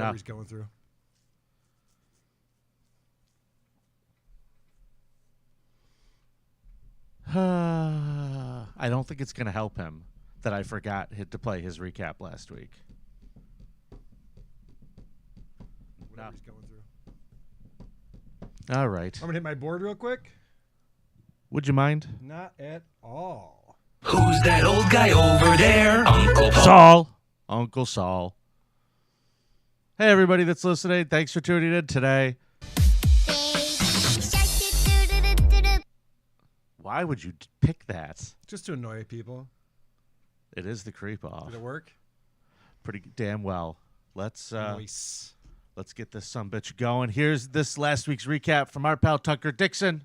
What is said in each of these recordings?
whatever he's going through. I don't think it's going to help him that I forgot to play his recap last week. Whatever he's going through. All right. I'm going to hit my board real quick. Would you mind? Not at all. Who's that old guy over there? Uncle Paul. Saul. Uncle Saul. Hey, everybody that's listening. Thanks for tuning in today. Why would you pick that? Just to annoy people. It is the creep off. Did it work? Pretty damn well. Let's Nice. Let's get this sumbitch going. Here's this last week's recap from our pal Tucker Dixon.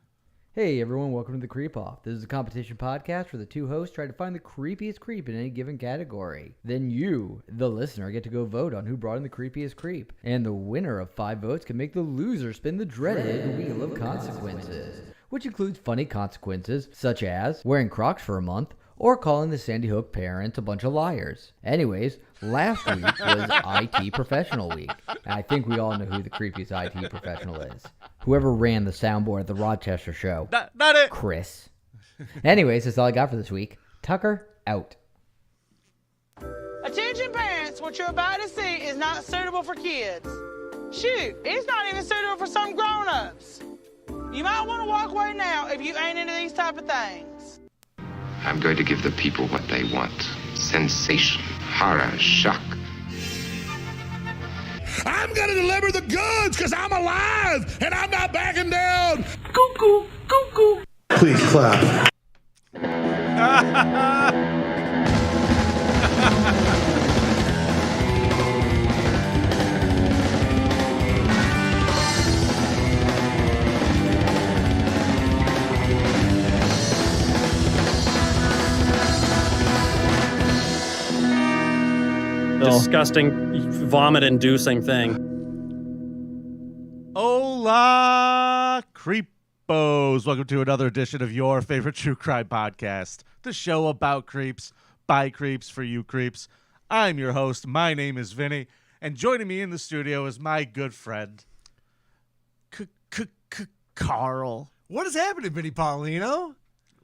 Hey everyone, welcome to the Creep Off. This is a competition podcast where the two hosts try to find the creepiest creep in any given category. Then you, the listener, get to go vote on who brought in the creepiest creep. And the winner of 5 votes can make the loser spin the dreaded Wheel of Consequences, which includes funny consequences such as wearing Crocs for a month or calling the Sandy Hook parents a bunch of liars. Anyways, last week was IT Professional Week. And I think we all know who the creepiest IT professional is. Whoever ran the soundboard at the Rochester show. Not it. Chris. Anyways, that's all I got for this week. Tucker, out. Attention parents, what you're about to see is not suitable for kids. Shoot, it's not even suitable for some grown-ups. You might want to walk away now if you ain't into these type of things. I'm going to give the people what they want. Sensation, horror, shock. I'm going to deliver the goods because I'm alive and I'm not backing down. Cuckoo, cuckoo. Please clap. Disgusting, vomit-inducing thing. Hola, creepos. Welcome to another edition of your favorite true crime podcast, the show about creeps, by creeps, for you creeps. I'm your host. My name is Vinnie, and joining me in the studio is my good friend, Karl. What is happening, Vinny Paulino?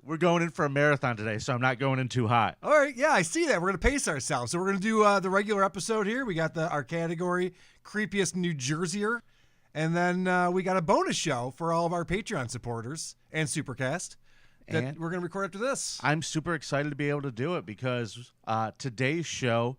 We're going in for a marathon today, so I'm not going in too hot. All right, yeah, I see that. We're going to pace ourselves. So we're going to do the regular episode here. We got our category, Creepiest New Jerseyer. And then we got a bonus show for all of our Patreon supporters and Supercast that And we're going to record after this. I'm super excited to be able to do it because today's show,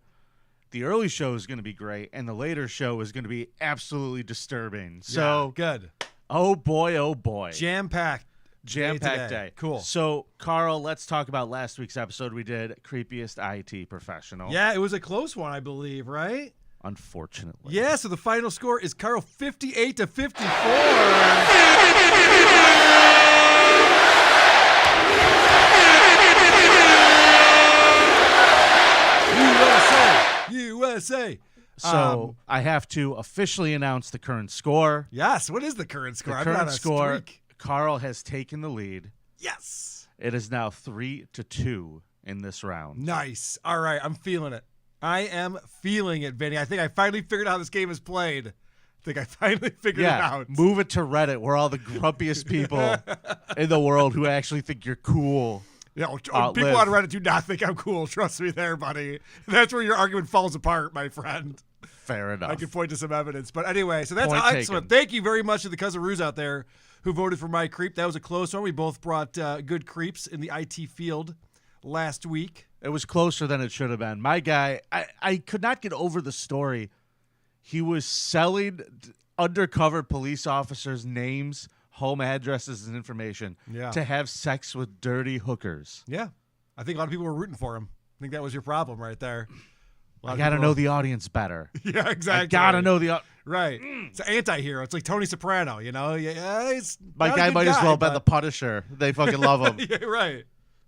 the early show is going to be great, and the later show is going to be absolutely disturbing. So good. Oh, boy. Jam-packed. Jam-packed today. day. Cool. So, Karl, let's talk about last week's episode. We did Creepiest IT Professional. Yeah, it was a close one, I believe, right? Unfortunately. Yeah, so the final score is Karl 58 to 54. USA. So, I have to officially announce the current score. Yes, what is the current score? The I've been on current a score, streak. Karl has taken the lead. Yes. It is now 3-2 in this round. Nice. All right, I'm feeling it. I am feeling it, Vinny. I think I finally figured out how this game is played. It out. Move it to Reddit, where all the grumpiest people in the world who actually think you're cool. Yeah, people on Reddit do not think I'm cool. Trust me there, buddy. That's where your argument falls apart, my friend. Fair enough. I can point to some evidence. But anyway, so that's Point excellent. taken. Thank you very much to the Cousin-roos out there who voted for my creep. That was a close one. We both brought good creeps in the IT field last week. It was closer than it should have been. My guy, I could not get over the story. He was selling undercover police officers' names, home addresses, and information to have sex with dirty hookers. Yeah. I think a lot of people were rooting for him. I think that was your problem right there. I got to know the audience better. Yeah, exactly. I got to know the Right. It's an anti-hero. It's like Tony Soprano, you know? Yeah, it's My not a guy good might as well have but- been the Punisher. They fucking love him. Yeah, right.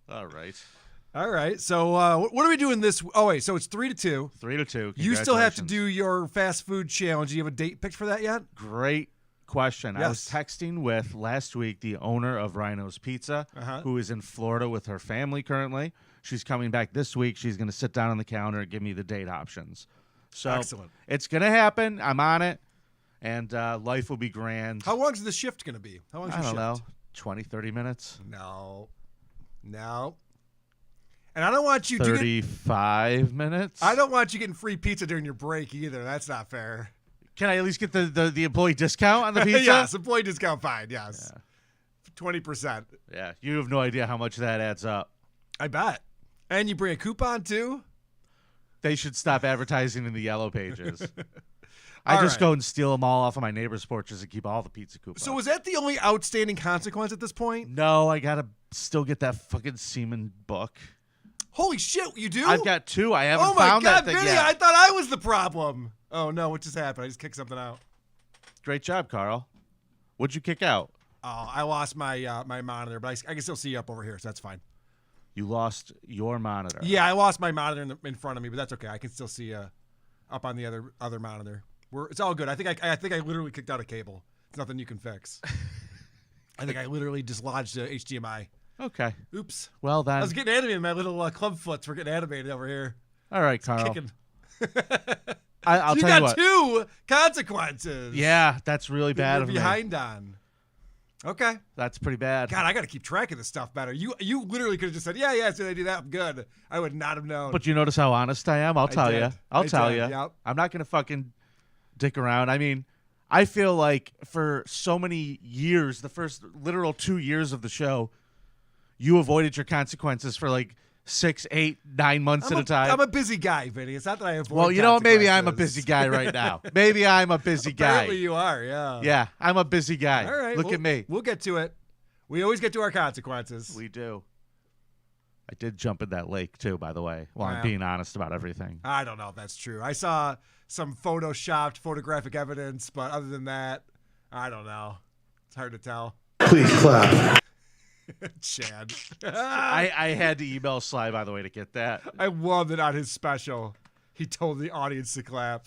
All right. All right. So what are we doing this? Oh, wait. So it's 3-2. 3-2. You still have to Congratulations. do your fast food challenge. Do you have a date picked for that yet? Great question. I was Yes. texting with last week the owner of Rhino's Pizza, who is in Florida with her family currently. She's coming back this week. She's going to sit down on the counter and give me the date options. So Excellent. It's going to happen. I'm on it. And life will be grand. How long is the shift going to be? How long is I your don't shift? know. 20, 30 minutes? No. And I don't want you 35 minutes? I don't want you getting free pizza during your break either. That's not fair. Can I at least get the employee discount on the pizza? Yes, employee discount fine. Yes. Yeah. 20%. Yeah, you have no idea how much that adds up. I bet. And you bring a coupon too? They should stop advertising in the yellow pages. I just go and steal them all off of my neighbor's porches and keep all the pizza coupons. So was that the only outstanding consequence at this point? No, I got to still get that fucking semen book. Holy shit, you do? I've got 2. I haven't found that thing Vinnie, yet. I thought I was the problem. Oh, no, what just happened? I just kicked something out. Great job, Carl. What'd you kick out? Oh, I lost my my monitor, but I can still see you up over here, so that's fine. You lost your monitor. Yeah, I lost my monitor in front of me, but that's okay. I can still see up on the other monitor. It's all good. I think I literally kicked out a cable. It's nothing you can fix. I think I literally dislodged a HDMI. Okay. Oops. Well, then. I was getting animated. My little club foots were getting animated over here. All right, Carl. Kicking. I'll so tell you got what. 2 consequences. Yeah, that's really bad of me. Behind on. Okay. That's pretty bad. God, I got to keep track of this stuff better. You literally could have just said, yeah, so they do that. I'm good. I would not have known. But you notice how honest I am? I'll tell you. I'll tell you. Yep. I'm not going to fucking dick around. I mean, I feel like for so many years, the first literal 2 years of the show, you avoided your consequences for like 6, 8, 9 months at a time. I'm a busy guy, Vinny. It's not that I avoid Well, you know, maybe I'm a busy guy right now. Maybe I'm a busy guy. Apparently you are, yeah. Yeah, I'm a busy guy. All right. Look at me. We'll get to it. We always get to our consequences. We do. I did jump in that lake, too, by the way, while I'm being honest about everything. I don't know if that's true. I saw some photoshopped photographic evidence, but other than that, I don't know. It's hard to tell. Please clap. Chad. I had to email Sly, by the way, to get that. I love that on his special, he told the audience to clap.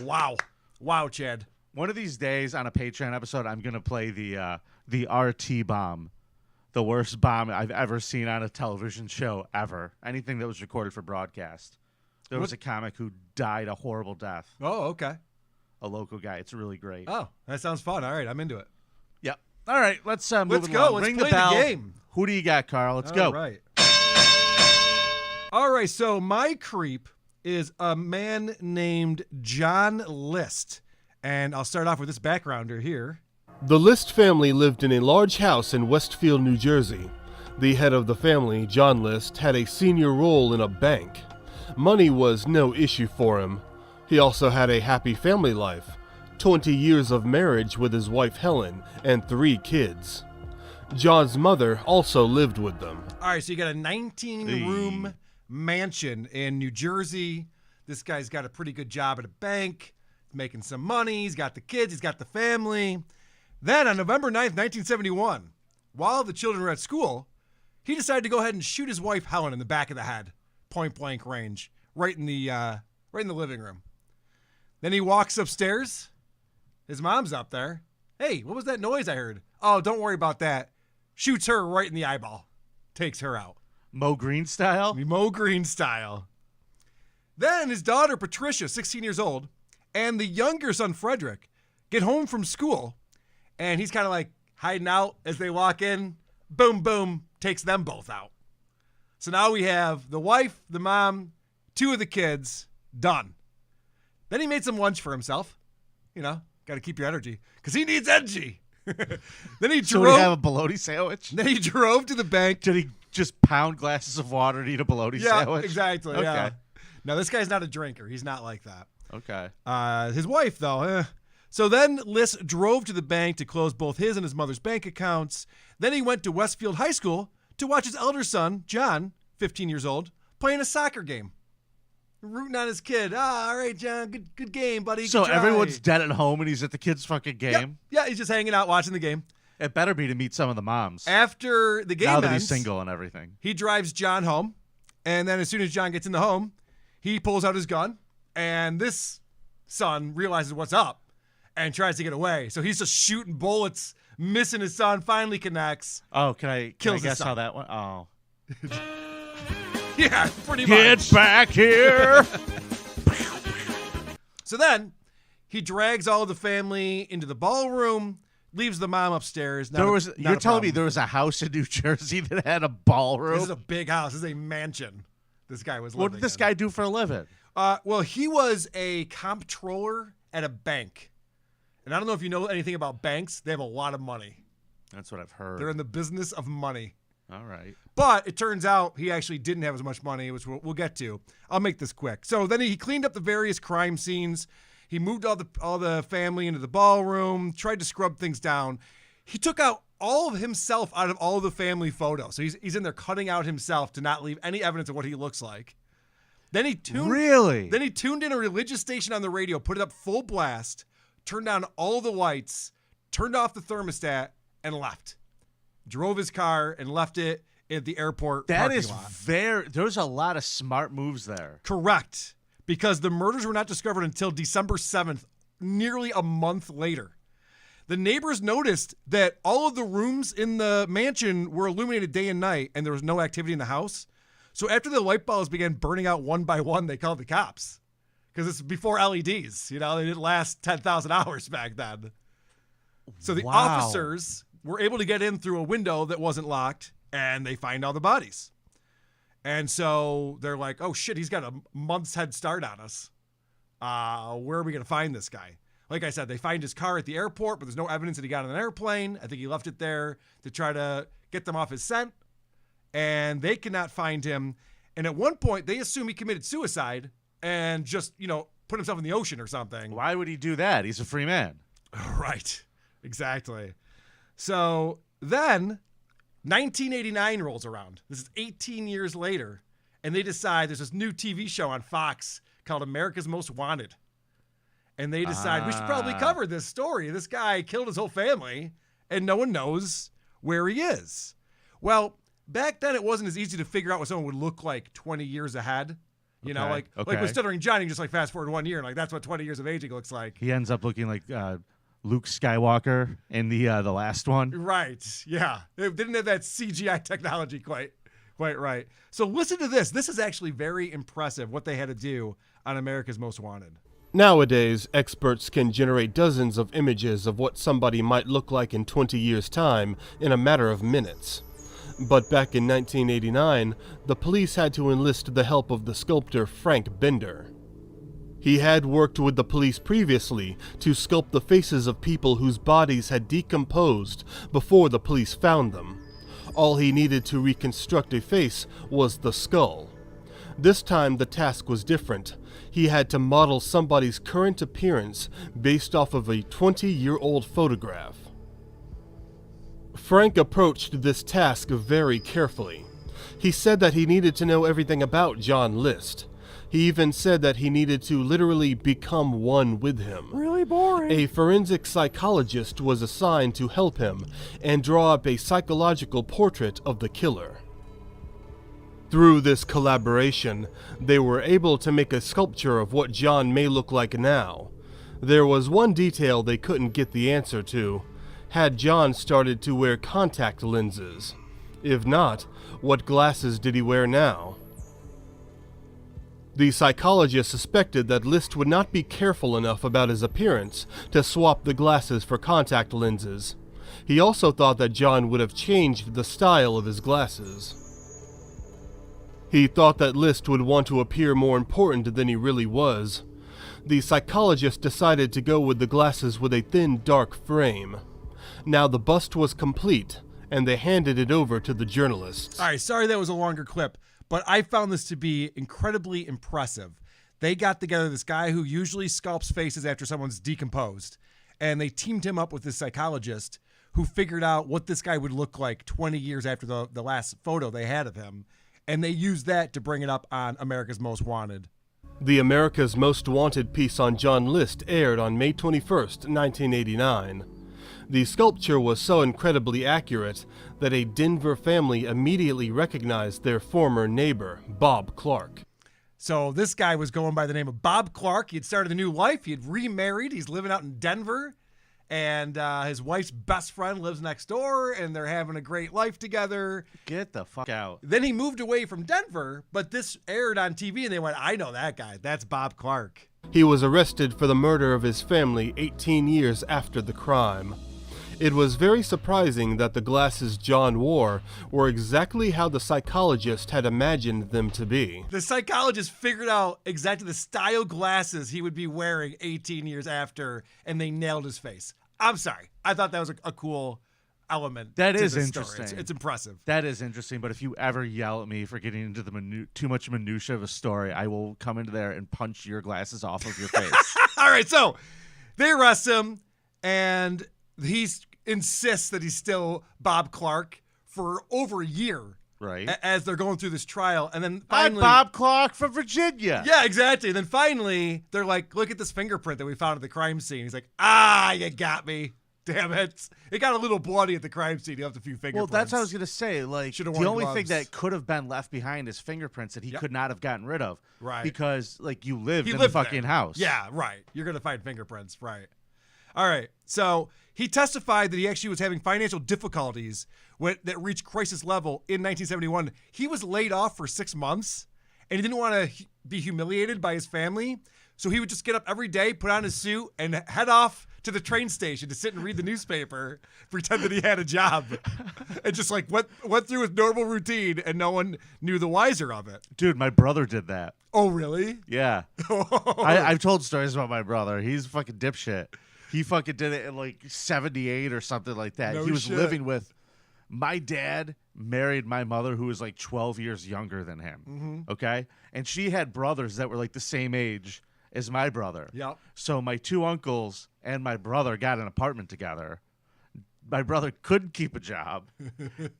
Wow. Wow, Chad. One of these days on a Patreon episode, I'm going to play the RT bomb, the worst bomb I've ever seen on a television show ever. Anything that was recorded for broadcast. There was a comic who died a horrible death. Oh, okay. A local guy. It's really great. Oh, that sounds fun. All right, I'm into it. Yep. All right, let's move Let's along. go. Let's Ring play the bell. the game. Who do you got, Carl? Let's go. All right. All right, so my creep is a man named John List. And I'll start off with this backgrounder here. The List family lived in a large house in Westfield, New Jersey. The head of the family, John List, had a senior role in a bank. Money was no issue for him. He also had a happy family life, 20 years of marriage with his wife Helen, and 3 kids. John's mother also lived with them. All right, so you got a 19-room mansion in New Jersey. This guy's got a pretty good job at a bank, making some money. He's got the kids. He's got the family. Then on November 9th, 1971, while the children were at school, he decided to go ahead and shoot his wife Helen in the back of the head, point blank range, right in the living room. Then he walks upstairs. His mom's up there. Hey, what was that noise I heard? Oh, don't worry about that. Shoots her right in the eyeball. Takes her out. Mo Green style? Mo Green style. Then his daughter Patricia, 16 years old, and the younger son Frederick get home from school, and he's kind of like hiding out as they walk in. Boom, boom, takes them both out. So now we have the wife, the mom, 2 of the kids, done. Then he made some lunch for himself. You know, got to keep your energy because he needs energy. Then he drove. So did he have a bologna sandwich? Then he drove to the bank. Did he just pound glasses of water and eat a bologna sandwich? Yeah, exactly. Okay. Yeah. Now, this guy's not a drinker. He's not like that. Okay. His wife, though. So then List drove to the bank to close both his and his mother's bank accounts. Then he went to Westfield High School to watch his elder son, John, 15 years old, playing a soccer game. Rooting on his kid. All right, John, good game, buddy. So Good try. everyone's dead at home and he's at the kid's fucking game? Yeah, he's just hanging out watching the game. It better be to meet some of the moms. After the game now that ends, he's single and everything. he drives John home. And then as soon as John gets in the home, he pulls out his gun. And this son realizes what's up and tries to get away. So he's just shooting bullets, missing his son, finally connects. Oh, can I Kills his guess son. how that went? Oh. Yeah, pretty much. Get back here! So then he drags all of the family into the ballroom, leaves the mom upstairs. You're telling me there was a house in New Jersey that had a ballroom? This is a big house. This is a mansion this guy was living What did this guy do for a living? Well, he was a comptroller at a bank. And I don't know if you know anything about banks. They have a lot of money. That's what I've heard. They're in the business of money. All right. But it turns out he actually didn't have as much money, which we'll get to. I'll make this quick. So then he cleaned up the various crime scenes. He moved all the family into the ballroom, tried to scrub things down. He took out all of himself out of all of the family photos. So he's in there cutting out himself to not leave any evidence of what he looks like. Then he tuned in a religious station on the radio, put it up full blast, turned down all the lights, turned off the thermostat, and left. Drove his car and left it at the airport parking lot. There's a lot of smart moves there. Correct. Because the murders were not discovered until December 7th, nearly a month later. The neighbors noticed that all of the rooms in the mansion were illuminated day and night, and there was no activity in the house. So after the light bulbs began burning out one by one, they called the cops. Because it's before LEDs. They didn't last 10,000 hours back then. So the officers were able to get in through a window that wasn't locked, and they find all the bodies. And so they're like, oh, shit, he's got a month's head start on us. Where are we going to find this guy? Like I said, they find his car at the airport, but there's no evidence that he got on an airplane. I think he left it there to try to get them off his scent. And they cannot find him. And at one point, they assume he committed suicide and just, put himself in the ocean or something. Why would he do that? He's a free man. Right. Exactly. So then 1989 rolls around. This is 18 years later. And they decide there's this new TV show on Fox called America's Most Wanted. And they decide we should probably cover this story. This guy killed his whole family, and no one knows where he is. Well, back then it wasn't as easy to figure out what someone would look like 20 years ahead. Like with Stuttering Johnny, just like fast forward 1 year, and like that's what 20 years of aging looks like. He ends up looking like Luke Skywalker in the last one. Right. Yeah. They didn't have that CGI technology quite right. So listen to this. This is actually very impressive what they had to do on America's Most Wanted. Nowadays, experts can generate dozens of images of what somebody might look like in 20 years' time in a matter of minutes. But back in 1989, the police had to enlist the help of the sculptor Frank Bender. He had worked with the police previously to sculpt the faces of people whose bodies had decomposed before the police found them. All he needed to reconstruct a face was the skull. This time the task was different. He had to model somebody's current appearance based off of a 20-year-old photograph. Frank approached this task very carefully. He said that he needed to know everything about John List. He even said that he needed to literally become one with him. Really boring. A forensic psychologist was assigned to help him and draw up a psychological portrait of the killer. Through this collaboration, they were able to make a sculpture of what John may look like now. There was one detail they couldn't get the answer to. Had John started to wear contact lenses? If not, what glasses did he wear now? The psychologist suspected that List would not be careful enough about his appearance to swap the glasses for contact lenses. He also thought that John would have changed the style of his glasses. He thought that List would want to appear more important than he really was. The psychologist decided to go with the glasses with a thin, dark frame. Now the bust was complete, and they handed it over to the journalists. All right, sorry that was a longer clip, but I found this to be incredibly impressive. They got together this guy who usually sculpts faces after someone's decomposed, and they teamed him up with this psychologist who figured out what this guy would look like 20 years after the last photo they had of him. And they used that to bring it up on America's Most Wanted. The America's Most Wanted piece on John List aired on May 21st, 1989. The sculpture was so incredibly accurate that a Denver family immediately recognized their former neighbor, Bob Clark. So this guy was going by the name of Bob Clark. He had started a new life. He had remarried. He's living out in Denver. And his wife's best friend lives next door, and they're having a great life together. Get the fuck out. Then he moved away from Denver, but this aired on TV, and they went, I know that guy. That's Bob Clark. He was arrested for the murder of his family 18 years after the crime. It was very surprising that the glasses John wore were exactly how the psychologist had imagined them to be. The psychologist figured out exactly the style glasses he would be wearing 18 years after, and they nailed his face. I'm sorry. I thought that was a cool element. That to is this story. interesting. It's impressive. That is interesting, but if you ever yell at me for getting into the too much minutia of a story, I will come into there and punch your glasses off of your face. All right, so they arrest him, and he insists that he's still Bob Clark for over a year. Right. As they're going through this trial, and then finally, I'm Bob Clark from Virginia. Yeah, exactly. And then finally, they're like, look at this fingerprint that we found at the crime scene. He's like, you got me. Damn it. It got a little bloody at the crime scene. You left a few fingerprints. Well, that's what I was going to say. Like, Should've the worn only thing gloves. that could have been left behind is fingerprints that he could not have gotten rid of. Right. Because, like, you lived in the lived fucking there. house. Yeah, right. You're going to find fingerprints. Right. All right. So he testified that he actually was having financial difficulties that reached crisis level in 1971. He was laid off for 6 months, and he didn't want to be humiliated by his family. So he would just get up every day, put on his suit, and head off to the train station to sit and read the newspaper, pretend that he had a job, and just like went through his normal routine, and no one knew the wiser of it. Dude, my brother did that. Oh, really? Yeah. I've told stories about my brother. He's a fucking dipshit. He fucking did it in like 78 or something like that. No he was shit. living with my dad married my mother, who was like 12 years younger than him. Mm-hmm. Okay. And she had brothers that were like the same age as my brother. Yep. So my two uncles and my brother got an apartment together. My brother couldn't keep a job,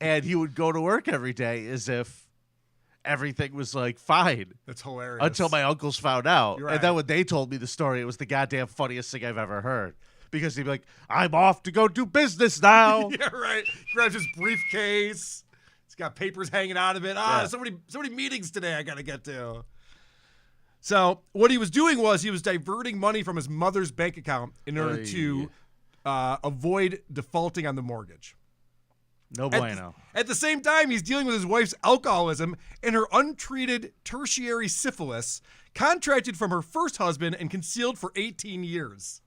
and he would go to work every day as if everything was like fine. That's hilarious. Until my uncles found out. You're right. And then when they told me the story, it was the goddamn funniest thing I've ever heard. Because he'd be like, I'm off to go do business now. Yeah, right. He grabs his briefcase. He's got papers hanging out of it. So many meetings today I got to get to. So what he was doing was he was diverting money from his mother's bank account in order to avoid defaulting on the mortgage. No bueno. At the same time, he's dealing with his wife's alcoholism and her untreated tertiary syphilis, contracted from her first husband and concealed for 18 years.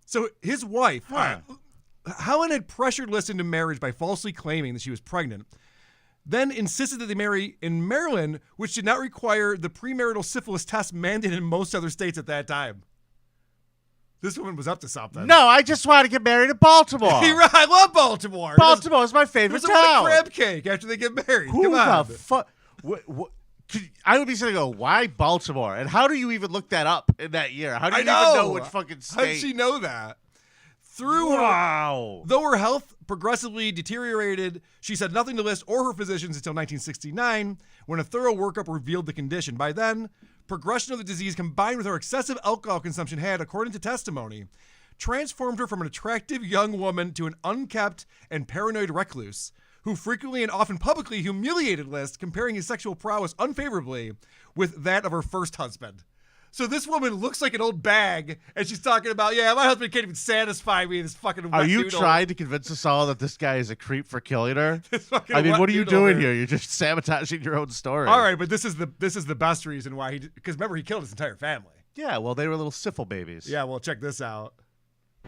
So his wife, Helen, had pressured List into marriage by falsely claiming that she was pregnant, then insisted that they marry in Maryland, which did not require the premarital syphilis test mandated in most other states at that time. This woman was up to something. No, I just want to get married in Baltimore. I love Baltimore. Baltimore is my favorite There's a town. crab cake after they get married. Who Come on. the fuck? I would be sitting there, why Baltimore? And how do you even look that up in that year? How do you even know which fucking state? How did she know that? Wow. Though her health progressively deteriorated, she said nothing to List or her physicians until 1969, when a thorough workup revealed the condition. By then, progression of the disease combined with her excessive alcohol consumption had, according to testimony, transformed her from an attractive young woman to an unkept and paranoid recluse, who frequently and often publicly humiliated List, comparing his sexual prowess unfavorably with that of her first husband. So this woman looks like an old bag, and she's talking about, my husband can't even satisfy me, this fucking Are wet you noodle. trying to convince us all that this guy is a creep for killing her? fucking I mean, wet what are you noodle doing here. here? You're just sabotaging your own story. All right, but this is the best reason why because remember, he killed his entire family. Yeah, well, they were little syphil babies. Yeah, well, check this out.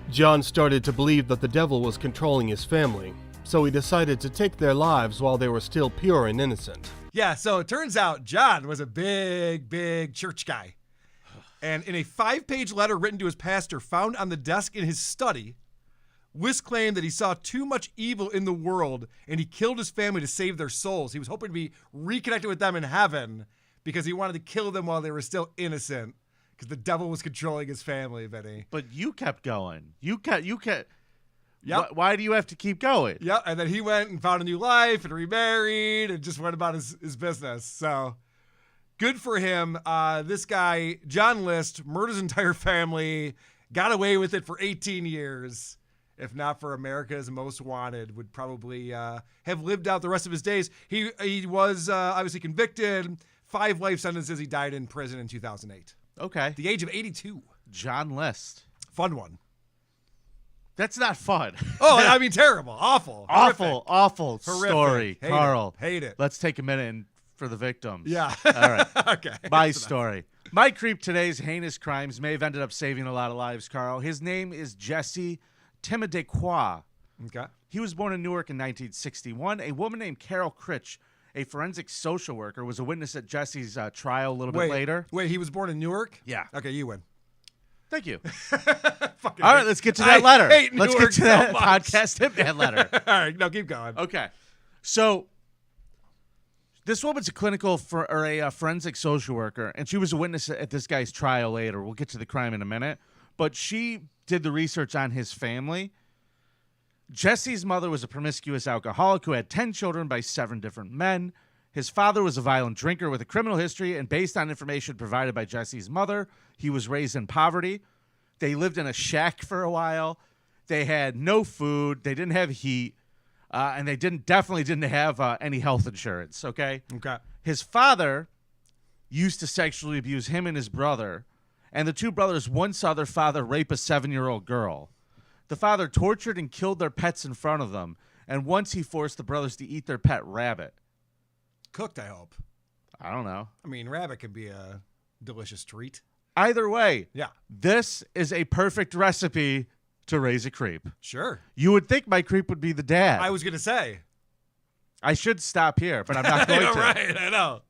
John started to believe that the devil was controlling his family, so he decided to take their lives while they were still pure and innocent. Yeah, so it turns out John was a big church guy. And in a 5-page letter written to his pastor found on the desk in his study, List claimed that he saw too much evil in the world and he killed his family to save their souls. He was hoping to be reconnected with them in heaven because he wanted to kill them while they were still innocent because the devil was controlling his family, Vinny. But you kept going. You kept. Yep. Why do you have to keep going? Yep, and then he went and found a new life and remarried and just went about his business. So good for him. This guy, John List, murdered his entire family, got away with it for 18 years. If not for America's Most Wanted, would probably have lived out the rest of his days. He was obviously convicted, 5 life sentences. He died in prison in 2008. Okay. At the age of 82. John List. Fun one. That's not fun. Oh, I mean, terrible. Awful. Awful Horrific. story. Hate Carl. Hate it. Let's take a minute for the victims. Yeah. All right. Okay. My story. My creep today's heinous crimes may have ended up saving a lot of lives, Carl. His name is Jesse Timidequois. Okay. He was born in Newark in 1961. A woman named Carol Critch, a forensic social worker, was a witness at Jesse's trial a little bit later. Wait, he was born in Newark? Yeah. Okay, you win. Thank you. All right, let's get to that letter. Let's get to that podcast Hitman letter. All right, no, keep going. Okay. So this woman's a a forensic social worker, and she was a witness at this guy's trial later. We'll get to the crime in a minute. But she did the research on his family. Jesse's mother was a promiscuous alcoholic who had 10 children by 7 different men. His father was a violent drinker with a criminal history, and based on information provided by Jesse's mother, he was raised in poverty. They lived in a shack for a while. They had no food. They didn't have heat. And they definitely didn't have any health insurance, okay? Okay. His father used to sexually abuse him and his brother, and the two brothers once saw their father rape a 7-year-old girl. The father tortured and killed their pets in front of them, and once he forced the brothers to eat their pet rabbit. Cooked, I hope. I don't know. I mean, rabbit could be a delicious treat. Either way, Yeah. this is a perfect recipe to raise a creep. Sure. You would think my creep would be the dad. I was going to say. I should stop here, but I'm not going to. Right, I know.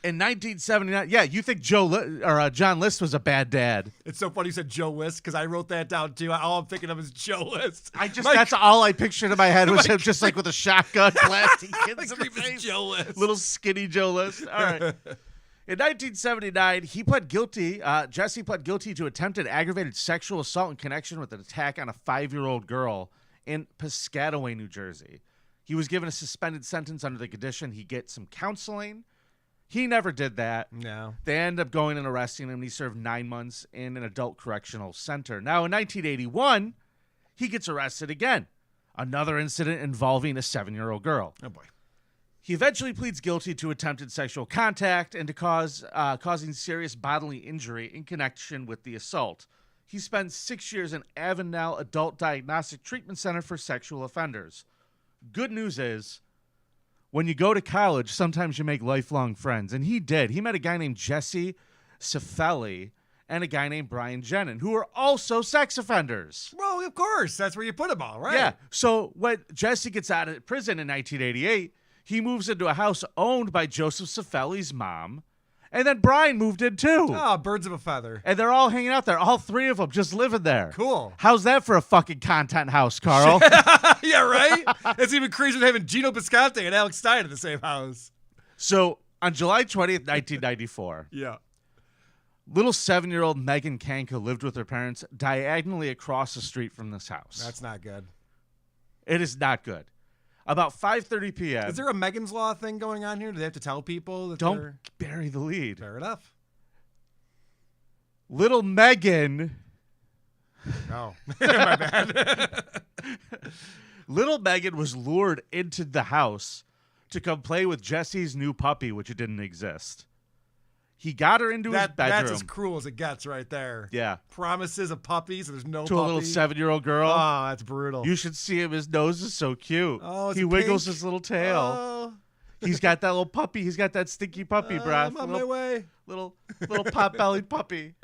In 1979, yeah, you think John List was a bad dad. It's so funny you said Joe List because I wrote that down too. All I'm thinking of is Joe List. That's all I pictured in my head was him just like with a shotgun blasting kids in the creep is face. Joe List. Little skinny Joe List. All right. In 1979, he pled guilty. Jesse pled guilty to attempted aggravated sexual assault in connection with an attack on a 5-year-old girl in Piscataway, New Jersey. He was given a suspended sentence under the condition he get some counseling. He never did that. No. They ended up going and arresting him, and he served 9 months in an adult correctional center. Now, in 1981, he gets arrested again. Another incident involving a 7-year-old girl. Oh, boy. He eventually pleads guilty to attempted sexual contact and to causing serious bodily injury in connection with the assault. He spent 6 years in Avondale Adult Diagnostic Treatment Center for Sexual Offenders. Good news is, when you go to college, sometimes you make lifelong friends. And he did. He met a guy named Jesse Cifelli and a guy named Brian Jenin, who are also sex offenders. Well, of course. That's where you put them all, right? Yeah. So when Jesse gets out of prison in 1988, he moves into a house owned by Joseph Cifelli's mom. And then Brian moved in too. Oh, birds of a feather. And they're all hanging out there. All 3 of them just living there. Cool. How's that for a fucking content house, Carl? Yeah, right? It's even crazier than having Gino Bisconte and Alex Stein in the same house. So on July 20th, 1994, Yeah. little 7-year-old Megan Kanka lived with her parents diagonally across the street from this house. That's not good. It is not good. About 5:30 p.m. Is there a Megan's Law thing going on here? Do they have to tell people that Don't bury the lead. Fair enough. Little Megan. No. My bad. Little Megan was lured into the house to come play with Jesse's new puppy, which didn't exist. He got her into his bedroom. That's as cruel as it gets right there. Yeah. Promises of puppies, and there's no To puppy. a little 7-year-old girl. Oh, that's brutal. You should see him. His nose is so cute. Oh, it's he wiggles pink. his little tail. Oh. He's got that little puppy. He's got that stinky puppy breath. I'm on my way. Little pot-bellied puppy.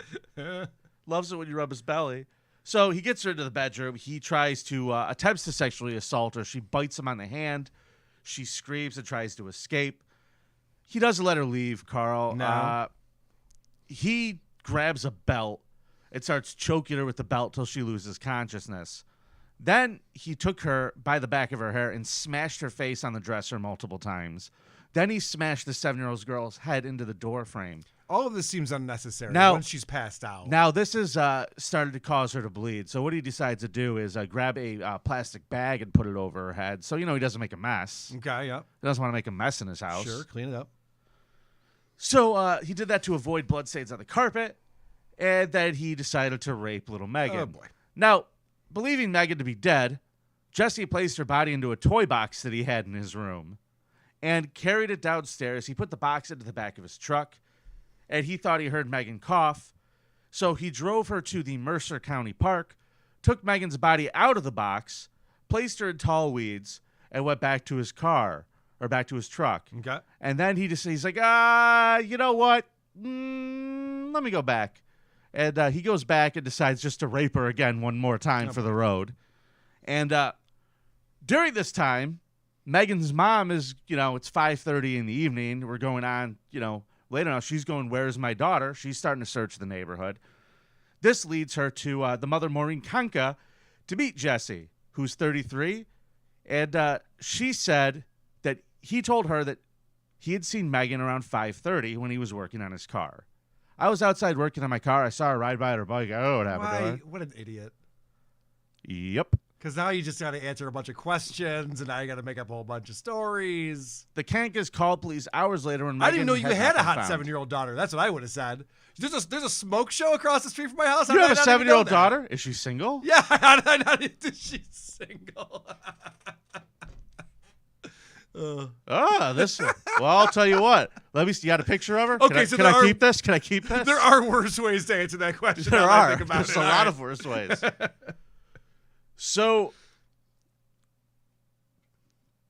Loves it when you rub his belly. So he gets her into the bedroom. He tries to attempts to sexually assault her. She bites him on the hand. She screams and tries to escape. He doesn't let her leave, Carl. No. He grabs a belt and starts choking her with the belt till she loses consciousness. Then he took her by the back of her hair and smashed her face on the dresser multiple times. Then he smashed the 7-year-old girl's head into the door frame. All of this seems unnecessary Now- once she's passed out. Now, this has started to cause her to bleed. So what he decides to do is grab a plastic bag and put it over her head. So, he doesn't make a mess. Okay, yeah. He doesn't want to make a mess in his house. Sure, clean it up. So he did that to avoid bloodstains on the carpet. And then he decided to rape little Megan. Oh, boy. Now, believing Megan to be dead, Jesse placed her body into a toy box that he had in his room and carried it downstairs. He put the box into the back of his truck, and he thought he heard Megan cough. So he drove her to the Mercer County Park, took Megan's body out of the box, placed her in tall weeds, and went back to his car, or back to his truck. Okay. And then he's like, you know what? let me go back. And he goes back and decides just to rape her again one more time for the road. And during this time, Megan's mom is, it's 5:30 in the evening. We're going on, later now. She's going, where's my daughter? She's starting to search the neighborhood. This leads her to the mother, Maureen Kanka, to meet Jesse, who's 33. And she said that he told her that he had seen Megan around 5:30 when he was working on his car. I was outside working on my car. I saw her ride by on her bike. I don't know what happened to her. What an idiot. Yep. Because now you just got to answer a bunch of questions, and now you got to make up a whole bunch of stories. The Kankas called police hours later when Megan I didn't know you had a hot found. 7-year-old daughter. That's what I would have said. There's a smoke show across the street from my house. You have a 7-year-old daughter? Is she single? Yeah, I did. She's single. This. Well, I'll tell you what. Let me see. You got a picture of her? Okay, Can I keep this? Can I keep this? There are worse ways to answer that question. There now that I are. think about There's it. a lot of worse ways. So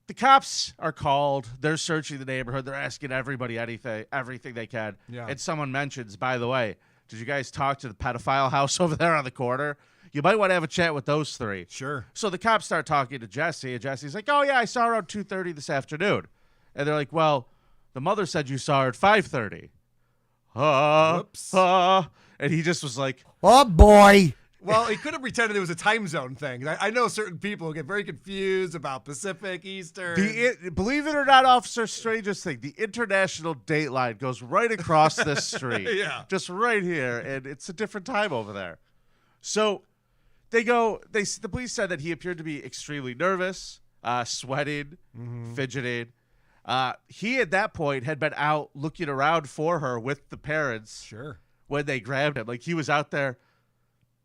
the cops are called. They're searching the neighborhood. They're asking everybody everything they can. Yeah. And someone mentions, by the way, did you guys talk to the pedophile house over there on the corner? You might want to have a chat with those three. Sure. So the cops start talking to Jesse, and Jesse's like, oh, yeah, I saw her around 2:30 this afternoon. And they're like, well, the mother said you saw her at 5:30. Whoops. And he just was like, Oh, boy. Well, he could have pretended it was a time zone thing. I know certain people get very confused about Pacific, Eastern. Believe it or not, Officer Strange's thing, the international date line goes right across this street. Yeah. Just right here, and it's a different time over there. So the police said that he appeared to be extremely nervous, sweating, fidgeting. He, at that point, had been out looking around for her with the parents. Sure. When they grabbed him. Like, he was out there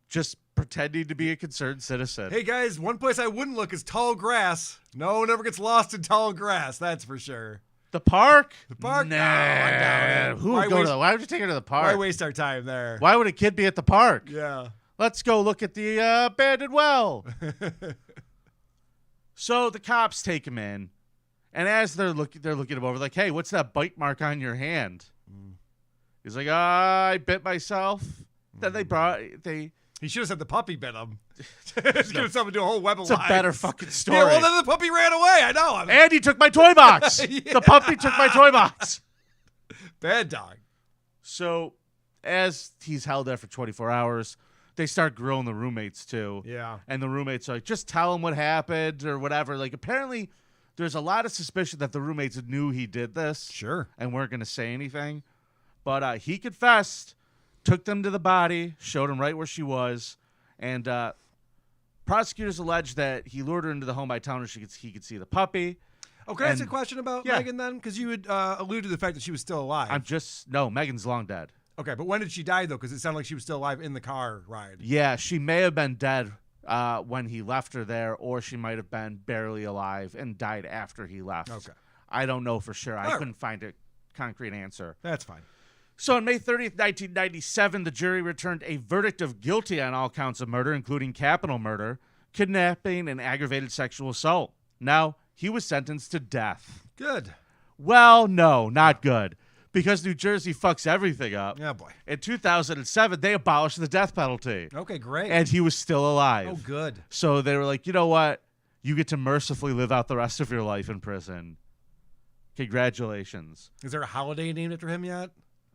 just pretending to be a concerned citizen. Hey, guys, one place I wouldn't look is tall grass. No one ever gets lost in tall grass, that's for sure. The park? The park? Nah. No, I doubt it. Why would you take her to the park? Why waste our time there? Why would a kid be at the park? Yeah. Let's go look at the abandoned well. So the cops take him in, and as they're looking him over, like, hey, what's that bite mark on your hand? He's like, I bit myself. Then He should have said the puppy bit him. Just give himself into a whole web of It's a lies. better fucking story. Yeah, well, then the puppy ran away. I know. And he took my toy box. Yeah. The puppy took my toy box. Bad dog. So as he's held there for 24 hours, they start grilling the roommates too. Yeah. And the roommates are like, just tell him what happened or whatever. Like, apparently there's a lot of suspicion that the roommates knew he did this. Sure. And weren't going to say anything. But he confessed, took them to the body, showed them right where she was. And prosecutors allege that he lured her into the home by telling her he could see the puppy. Oh, can I ask a question about Megan then? Because you had alluded to the fact that she was still alive. No, Megan's long dead. Okay, but when did she die, though? Because it sounded like she was still alive in the car ride. Yeah, she may have been dead when he left her there, or she might have been barely alive and died after he left. Okay. I don't know for sure. I right. couldn't find a concrete answer. That's fine. So on May 30th, 1997, the jury returned a verdict of guilty on all counts of murder, including capital murder, kidnapping, and aggravated sexual assault. Now, he was sentenced to death. Good. Well, no, not good. Because New Jersey fucks everything up. Yeah, boy. In 2007, they abolished the death penalty. Okay, great. And he was still alive. Oh, good. So they were like, you know what? You get to mercifully live out the rest of your life in prison. Congratulations. Is there a holiday named after him yet?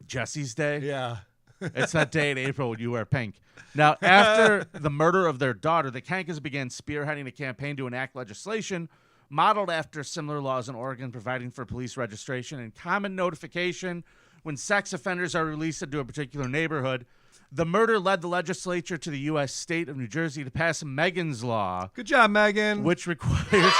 Jesse's Day? Yeah. It's that day in April when you wear pink. Now, after the murder of their daughter, the Kankas began spearheading a campaign to enact legislation modeled after similar laws in Oregon, providing for police registration and common notification when sex offenders are released into a particular neighborhood. The murder led the legislature to the U.S. state of New Jersey to pass Megan's Law. Good job, Megan. Which requires...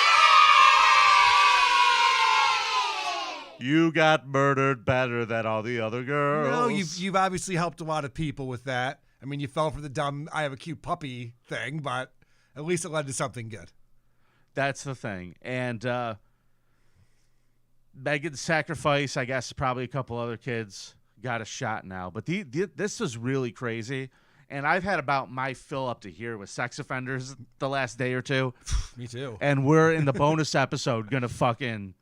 You got murdered better than all the other girls. No, you've obviously helped a lot of people with that. I mean, you fell for the dumb I have a cute puppy thing, but at least it led to something good. That's the thing. And Megan's sacrifice, I guess probably a couple other kids got a shot now. But this was really crazy. And I've had about my fill up to here with sex offenders the last day or two. Me too. And we're in the bonus episode going to fucking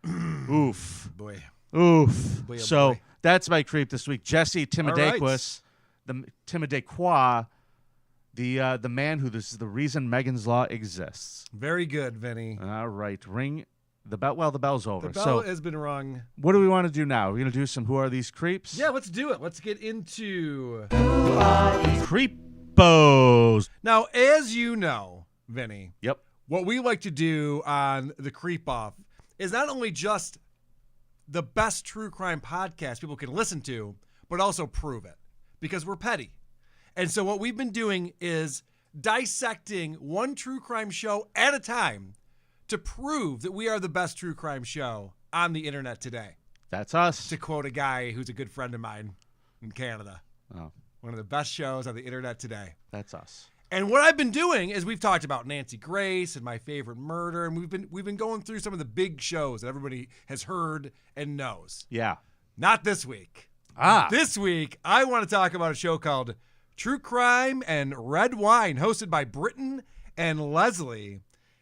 oof. Boy. Oof. Boy, oh so boy. That's my creep this week. Jesse Timidaquis, right. the Timidaquis, the man who this is the reason Megan's Law exists. Very good, Vinny. All right, ring the bell. Well, the bell's over. The bell so, has been rung. what do we want to do now? We're gonna do some Who Are These Creeps? Yeah, let's do it. Let's get into Creepos. Now, as you know, Vinny. Yep. What we like to do on the Creep Off is not only just the best true crime podcast people can listen to, but also prove it because we're petty. And so what we've been doing is dissecting one true crime show at a time to prove that we are the best true crime show on the internet today. That's us. To quote a guy who's a good friend of mine in Canada. Oh, One of the best shows on the internet today. that's us. And what I've been doing is we've talked about Nancy Grace and My Favorite Murder, and we've been going through some of the big shows that everybody has heard and knows. Yeah. Not this week. Ah. This week, I want to talk about a show called True Crime and Red Wine, hosted by Britton and Leslie.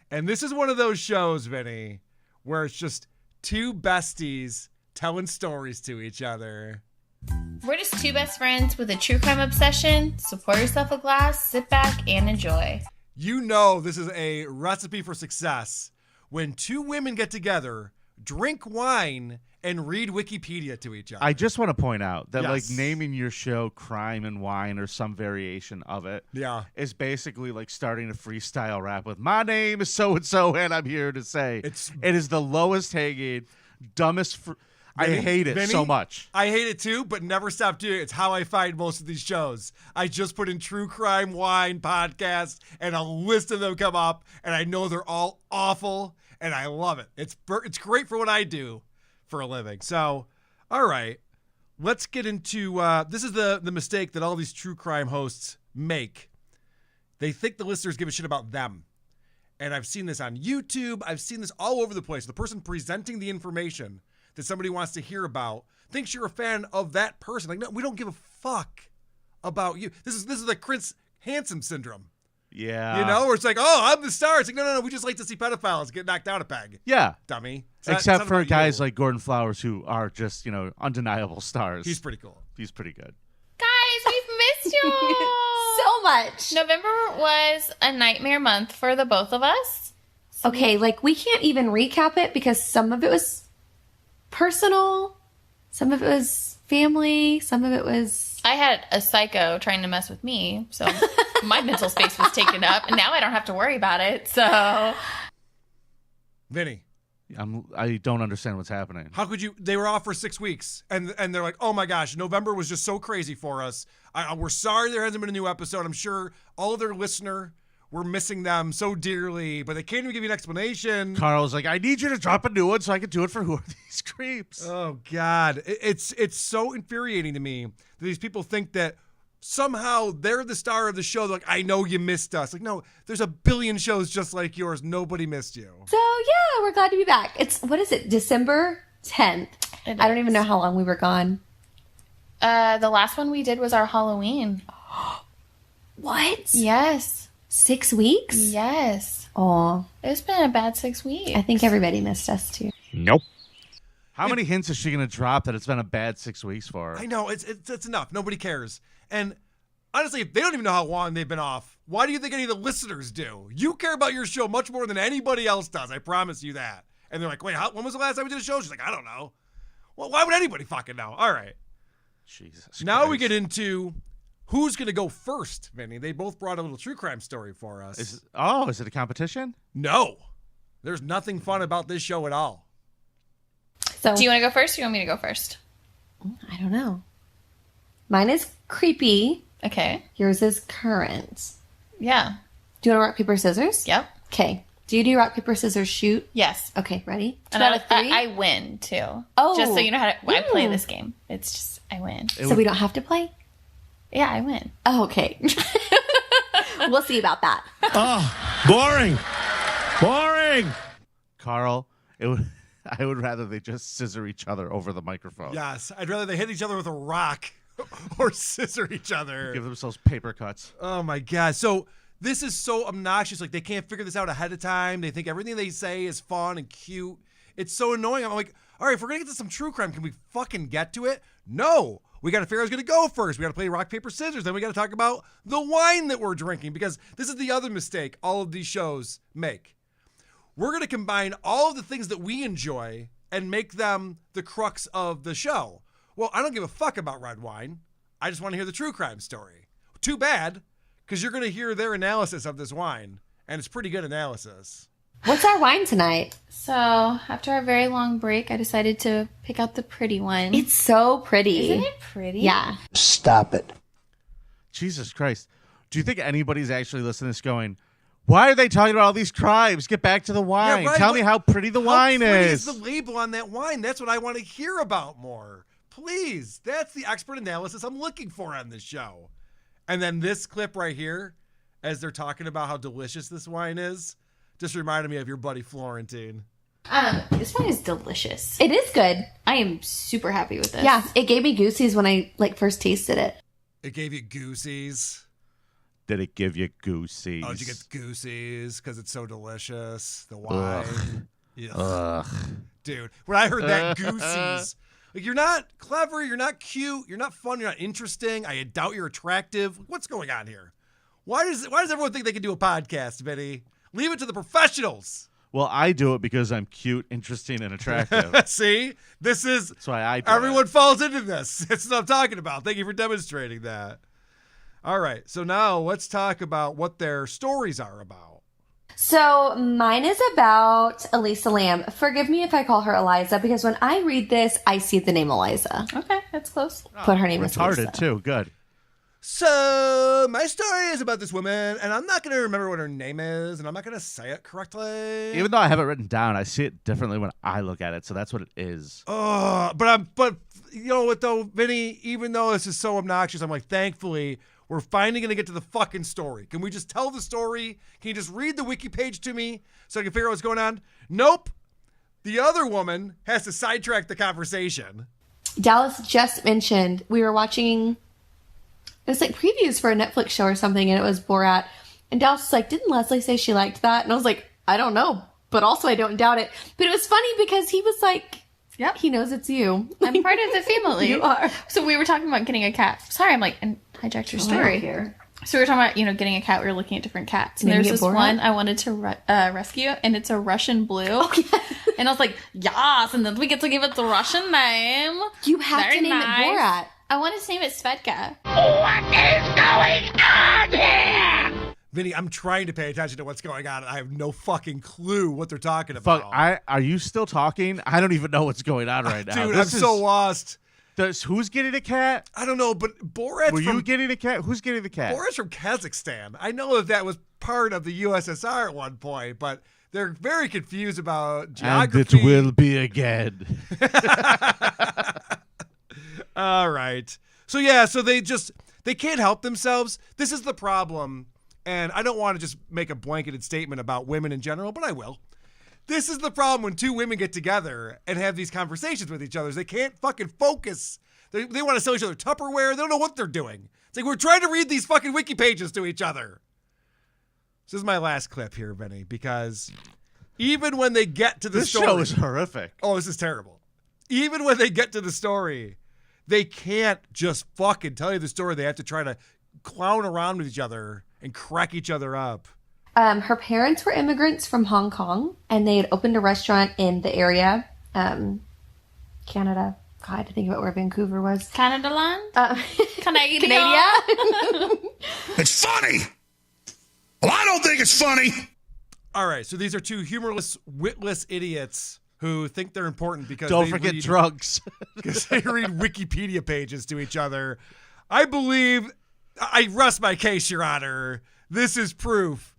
And this is one of those shows, Vinny, where it's just two besties telling stories to each other. We're just two best friends with a true crime obsession. So pour yourself a glass, sit back, and enjoy. You know this is a recipe for success when two women get together, drink wine, and read Wikipedia to each other. I just want to point out that like Yes. naming your show Crime and Wine or some variation of it is basically like starting a freestyle rap with my name is so-and-so and I'm here to say it is the lowest hanging, dumbest I hate it so much. I hate it too, but never stop doing it. It's how I find most of these shows. I just put in True Crime Wine podcast, and a list of them come up, and I know they're all awful, and I love it. It's great for what I do for a living. So, all right, let's get into this is the mistake that all these true crime hosts make. They think the listeners give a shit about them. And I've seen this on YouTube. I've seen this all over the place. The person presenting the information that somebody wants to hear about thinks you're a fan of that person. Like, no, we don't give a fuck about you. This is the Chris Hansen syndrome. Yeah. You know, where it's like, oh, I'm the star. It's like, no, we just like to see pedophiles get knocked down a peg. Yeah. Dummy. Except for guys like Gordon Flowers who are just, undeniable stars. He's pretty cool. He's pretty good. Guys, we've missed you so much. November was a nightmare month for the both of us. Okay, like we can't even recap it because some of it was personal, some of it was family, some of it was... I had a psycho trying to mess with me, so my mental space was taken up, and now I don't have to worry about it, so... Vinny. I don't understand what's happening. How could you? They were off for 6 weeks, and they're like, oh my gosh, November was just so crazy for us. We're sorry there hasn't been a new episode. I'm sure all of their listener... We're missing them so dearly, but they can't even give you an explanation. Carl's like, I need you to drop a new one so I can do it for Who Are These Creeps? Oh, God. It's so infuriating to me that these people think that somehow they're the star of the show. They're like, I know you missed us. Like, no, there's a billion shows just like yours. Nobody missed you. So, yeah, we're glad to be back. What is it, December 10th? I don't even know how long we were gone. The last one we did was our Halloween. What? Yes. 6 weeks? Yes. Oh, it's been a bad 6 weeks. I think everybody missed us too. Nope. How many hints is she going to drop that it's been a bad 6 weeks for her? I know. It's enough. Nobody cares. And honestly, if they don't even know how long they've been off, why do you think any of the listeners do? You care about your show much more than anybody else does. I promise you that. And they're like, wait, when was the last time we did a show? She's like, I don't know. Well, why would anybody fucking know? All right. Jesus Now Christ. we get into... Who's going to go first, Vinny? They both brought a little true crime story for us. Is it a competition? No. There's nothing fun about this show at all. So, do you want to go first or do you want me to go first? I don't know. Mine is creepy. Okay. Yours is current. Yeah. Do you want to rock, paper, scissors? Yep. Okay. Do you do rock, paper, scissors, shoot? Yes. Okay, ready? And I win, too. Oh. Just so you know how I play this game. It's just, I win. So we don't have to play? Yeah, I win. Oh, okay. We'll see about that. Boring. Boring. Carl, I would rather they just scissor each other over the microphone. Yes. I'd rather they hit each other with a rock or scissor each other. Give themselves paper cuts. Oh, my God. So this is so obnoxious. Like, they can't figure this out ahead of time. They think everything they say is fun and cute. It's so annoying. I'm like, all right, if we're going to get to some true crime, can we fucking get to it? No. We got to figure out who's going to go first. We got to play rock, paper, scissors. Then we got to talk about the wine that we're drinking, because this is the other mistake all of these shows make. We're going to combine all of the things that we enjoy and make them the crux of the show. Well, I don't give a fuck about red wine. I just want to hear the true crime story. Too bad, because you're going to hear their analysis of this wine, and it's pretty good analysis. What's our wine tonight? So, after our very long break, I decided to pick out the pretty one. It's so pretty. Isn't it pretty? Yeah. Stop it. Jesus Christ. Do you think anybody's actually listening to this going, why are they talking about all these crimes? Get back to the wine. Yeah, right. Tell me how pretty the wine How pretty is. is the label on that wine? That's what I want to hear about more. Please. That's the expert analysis I'm looking for on this show. And then this clip right here, as they're talking about how delicious this wine is, just reminded me of your buddy Florentine. This wine is delicious. It is good. I am super happy with this. Yeah, it gave me goosies when I first tasted it. It gave you goosies. Did it give you goosies? Oh, did you get goosies because it's so delicious? The wine. Ugh. Dude, when I heard that goosies, like, you're not clever, you're not cute, you're not fun, you're not interesting. I doubt you're attractive. What's going on here? Why does everyone think they can do a podcast, Vinny? Leave it to the professionals. Well, I do it because I'm cute, interesting, and attractive. See? That's why I do everyone it. falls into this. That's what I'm talking about. Thank you for demonstrating that. All right. So now let's talk about what their stories are about. So mine is about Elisa Lamb. Forgive me if I call her Eliza, because when I read this, I see the name Eliza. Okay, that's close. Put her name as Retarded, Lisa. too. Good. So my story is about this woman, and I'm not going to remember what her name is, and I'm not going to say it correctly. Even though I have it written down, I see it differently when I look at it, so that's what it is. But you know what though, Vinny, even though this is so obnoxious, I'm like, thankfully, we're finally going to get to the fucking story. Can we just tell the story? Can you just read the wiki page to me so I can figure out what's going on? Nope. The other woman has to sidetrack the conversation. Dallas just mentioned we were watching, it was like previews for a Netflix show or something, and it was Borat. And Dallas was like, didn't Leslie say she liked that? And I was like, I don't know, but also I don't doubt it. But it was funny because he was like, yep, he knows it's you. I'm part of the family. You are. So we were talking about getting a cat. Sorry, I'm like, and hijacked your story. So we were talking about, getting a cat. We were looking at different cats. And there's this one I wanted to rescue, and it's a Russian blue. Oh, yeah. And I was like, yes, and then we get to give it the Russian name. You have to name it Borat. I wanted to name it Svedka. What is going on here? Vinny, I'm trying to pay attention to what's going on, and I have no fucking clue what they're talking about. Fuck, are you still talking? I don't even know what's going on right now. Dude, I'm so lost. Who's getting a cat? I don't know, but Borat's Were you getting a cat? Who's getting the cat? Borat's from Kazakhstan. I know that was part of the USSR at one point, but they're very confused about geography. And it will be again. All right. So yeah, so they can't help themselves. This is the problem, and I don't want to just make a blanketed statement about women in general, but I will. This is the problem when two women get together and have these conversations with each other. They can't fucking focus. They want to sell each other Tupperware. They don't know what they're doing. It's like we're trying to read these fucking wiki pages to each other. This is my last clip here, Benny, because even when they get to the story... This show is horrific. Oh, this is terrible. Even when they get to the story, they can't just fucking tell you the story. They have to try to clown around with each other and crack each other up. Her parents were immigrants from Hong Kong, and they had opened a restaurant in the area, Canada. God, I had to think about where Vancouver was. Canada land? Canada. It's funny. Well, I don't think it's funny. All right, so these are two humorless, witless idiots who think they're important because don't forget drugs. Because they read Wikipedia pages to each other. I rest my case, Your Honor. This is proof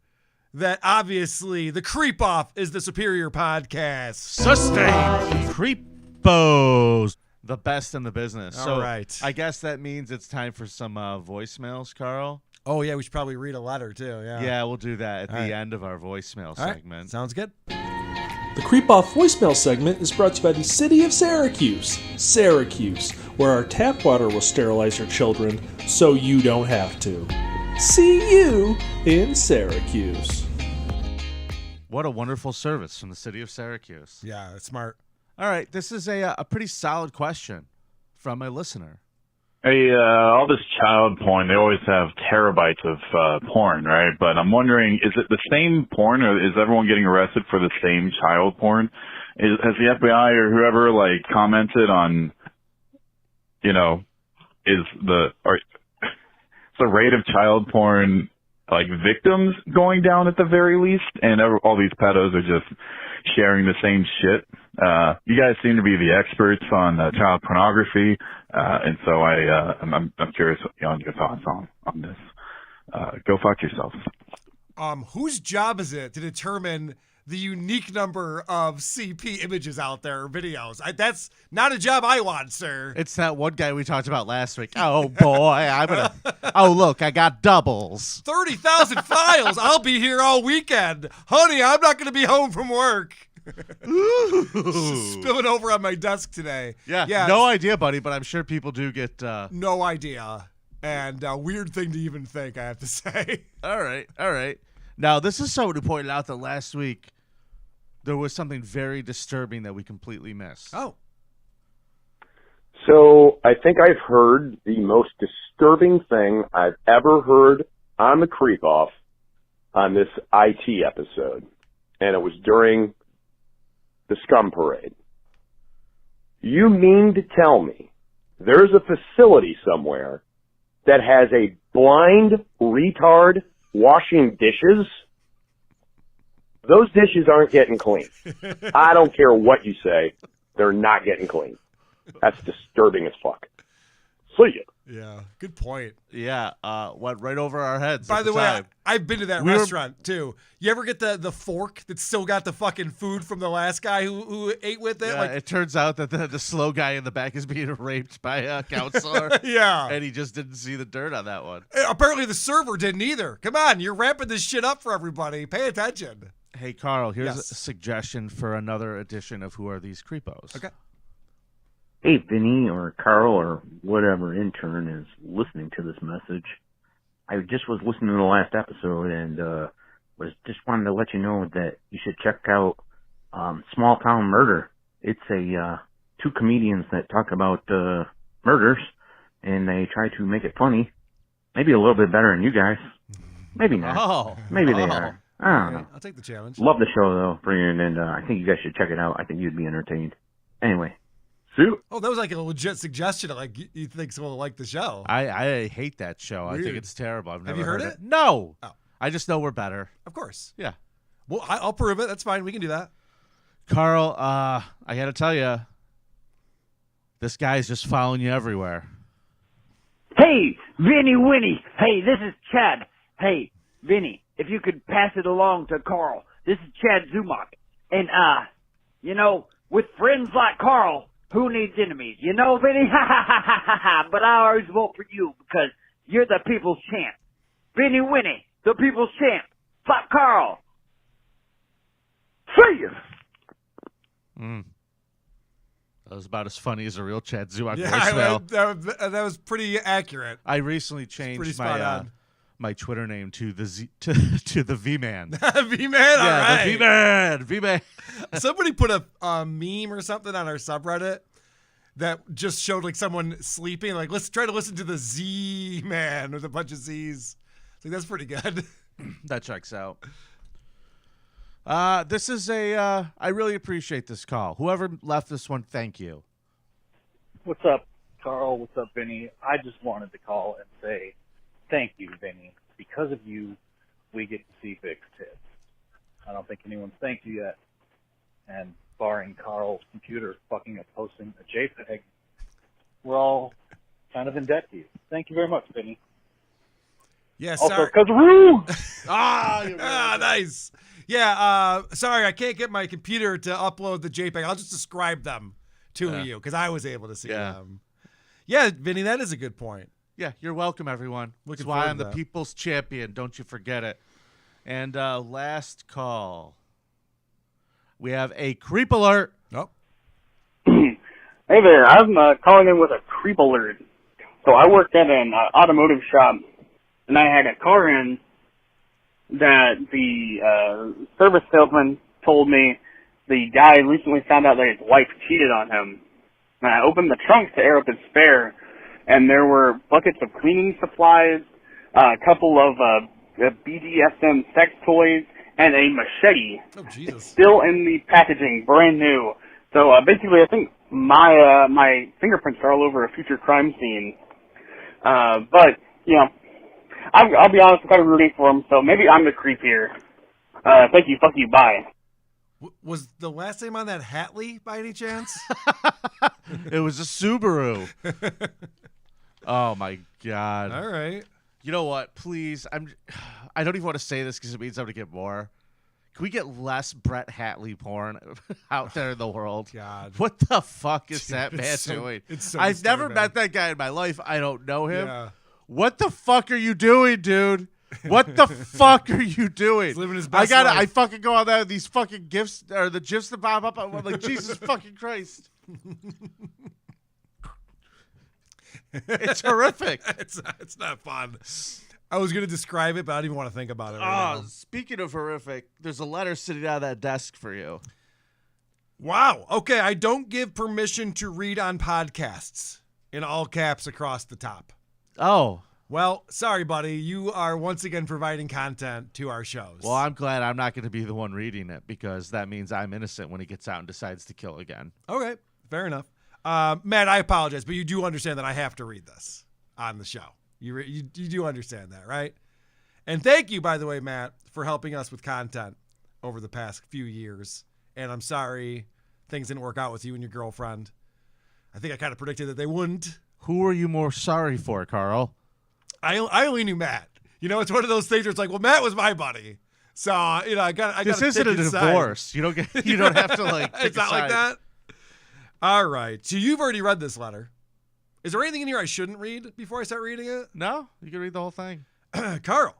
that obviously the Creep Off is the superior podcast. Sustained. Creepos. The best in the business. All right. I guess that means it's time for some voicemails, Carl. Oh, yeah, we should probably read a letter, too. Yeah, we'll do that at the end of our voicemail segment. Right. Sounds good. The Creep Off voicemail segment is brought to you by the city of Syracuse, where our tap water will sterilize your children so you don't have to. See you in Syracuse. What a wonderful service from the city of Syracuse. Yeah, it's smart. All right, this is a pretty solid question from a listener. Hey, all this child porn, they always have terabytes of porn, right? But I'm wondering, is it the same porn, or is everyone getting arrested for the same child porn? Has the FBI or whoever, like, commented on, you know, is the rate of child porn, like, victims going down at the very least? And all these pedos are just sharing the same shit. You guys seem to be the experts on child pornography, and so I'm curious on your thoughts on this. Go fuck yourselves. Whose job is it to determine the unique number of CP images out there, or videos? That's not a job I want, sir. It's that one guy we talked about last week. Oh boy, oh look, I got doubles. 30,000 files. I'll be here all weekend, honey. I'm not going to be home from work. Spilling over on my desk today. Yeah. No idea, buddy, but I'm sure people do get no idea. And a weird thing to even think, I have to say. All right. Now, this is someone who pointed out that last week there was something very disturbing that we completely missed. Oh. So I think I've heard the most disturbing thing I've ever heard on the Creep Off on this IT episode. And it was during the Scum Parade. You mean to tell me there's a facility somewhere that has a blind retard washing dishes? Those dishes aren't getting clean. I don't care what you say. They're not getting clean. That's disturbing as fuck. See ya. Yeah, good point. Yeah, went right over our heads. By the way, I've been to that restaurant too. You ever get the fork that's still got the fucking food from the last guy who ate with it? Yeah, like, it turns out that the slow guy in the back is being raped by a counselor. Yeah. And he just didn't see the dirt on that one. Apparently the server didn't either. Come on, you're ramping this shit up for everybody. Pay attention. Hey, Carl, here's a suggestion for another edition of Who Are These Creepos? Okay. Hey, Vinny or Carl or whatever intern is listening to this message. I just was listening to the last episode and was just wanted to let you know that you should check out Small Town Murder. It's a two comedians that talk about murders, and they try to make it funny. Maybe a little bit better than you guys. Maybe not. Oh. Maybe they are. I don't know. I'll take the challenge. Love the show, though, Brian, and I think you guys should check it out. I think you'd be entertained. Anyway. Oh, that was like a legit suggestion. Like, you think someone will like the show. I hate that show. Weird. I think it's terrible. I've never Have you heard it? No. Oh. I just know we're better. Of course. Yeah. Well, I'll prove it. That's fine. We can do that. Carl, I got to tell you, this guy's just following you everywhere. Hey, Vinny Winnie. Hey, this is Chad. Hey, Vinny, if you could pass it along to Carl. This is Chad Zumach. And, you know, with friends like Carl, who needs enemies? You know, Vinny? Ha ha ha ha ha ha. But I always vote for you because you're the people's champ. Vinny Winnie, the people's champ. Fuck Carl. See you. That was about as funny as a real Chad Zumach Yeah, voicemail. that was pretty accurate. I recently changed my Twitter name to the to the V-Man. V-Man? All right. The V-Man. Somebody put a meme or something on our subreddit that just showed like someone sleeping. Like, let's try to listen to the Z-Man with a bunch of Z's. So that's pretty good. That checks out. This is I really appreciate this call. Whoever left this one, thank you. What's up, Carl? What's up, Vinny? I just wanted to call and say thank you, Vinny. Because of you, we get to see Vic's tits. I don't think anyone's thanked you yet. And barring Carl's computer fucking up posting a JPEG, we're all kind of in debt to you. Thank you very much, Vinny. Yes, also, sorry. Kazaroo! Nice. Yeah, sorry, I can't get my computer to upload the JPEG. I'll just describe them to you because I was able to see them. Yeah, Vinny, that is a good point. Yeah, you're welcome, everyone. That's why I'm the people's champion. Don't you forget it. And last call. We have a creep alert. Oh. Hey there, I'm calling in with a creep alert. So I worked at an automotive shop, and I had a car in that the service salesman told me the guy recently found out that his wife cheated on him. And I opened the trunk to air up his spare, and there were buckets of cleaning supplies, a couple of BDSM sex toys, and a machete. Oh, Jesus. Still in the packaging, brand new. So basically, I think my fingerprints are all over a future crime scene. But, you know, I'll be honest, I'm kind of rooting for him, so maybe I'm the creep here. Thank you, fuck you, bye. Was the last name on that Hatley by any chance? It was a Subaru. Oh my God. All right. You know what? Please, I don't even want to say this because it means I'm going to get more. Can we get less Brett Hatley porn out there in the world? God. What the fuck is that Dude, man doing? It's so I've never disturbing. met that guy in my life. I don't know him. Yeah. What the fuck are you doing, dude? What the fuck are you doing? He's living his best I life. fucking go on there, these fucking gifs, or the gifs that pop up. I'm like, Jesus fucking Christ. It's horrific. It's not fun. I was going to describe it, but I don't even want to think about it right now. Speaking of horrific, there's a letter sitting on that desk for you. Wow. Okay, I don't give permission to read on podcasts in all caps across the top. Oh. Well, sorry, buddy. You are once again providing content to our shows. Well, I'm glad I'm not going to be the one reading it because that means I'm innocent when he gets out and decides to kill again. Okay, fair enough. Matt, I apologize, but you do understand that I have to read this on the show. You do understand that, right? And thank you, by the way, Matt, for helping us with content over the past few years. And I'm sorry things didn't work out with you and your girlfriend. I think I kind of predicted that they wouldn't. Who are you more sorry for, Carl? I only knew Matt. You know, it's one of those things where it's like, well, Matt was my buddy. So, you know, I got This isn't a divorce. You don't have to like pick It's not like that. All right. So you've already read this letter. Is there anything in here I shouldn't read before I start reading it? No, you can read the whole thing. Carl.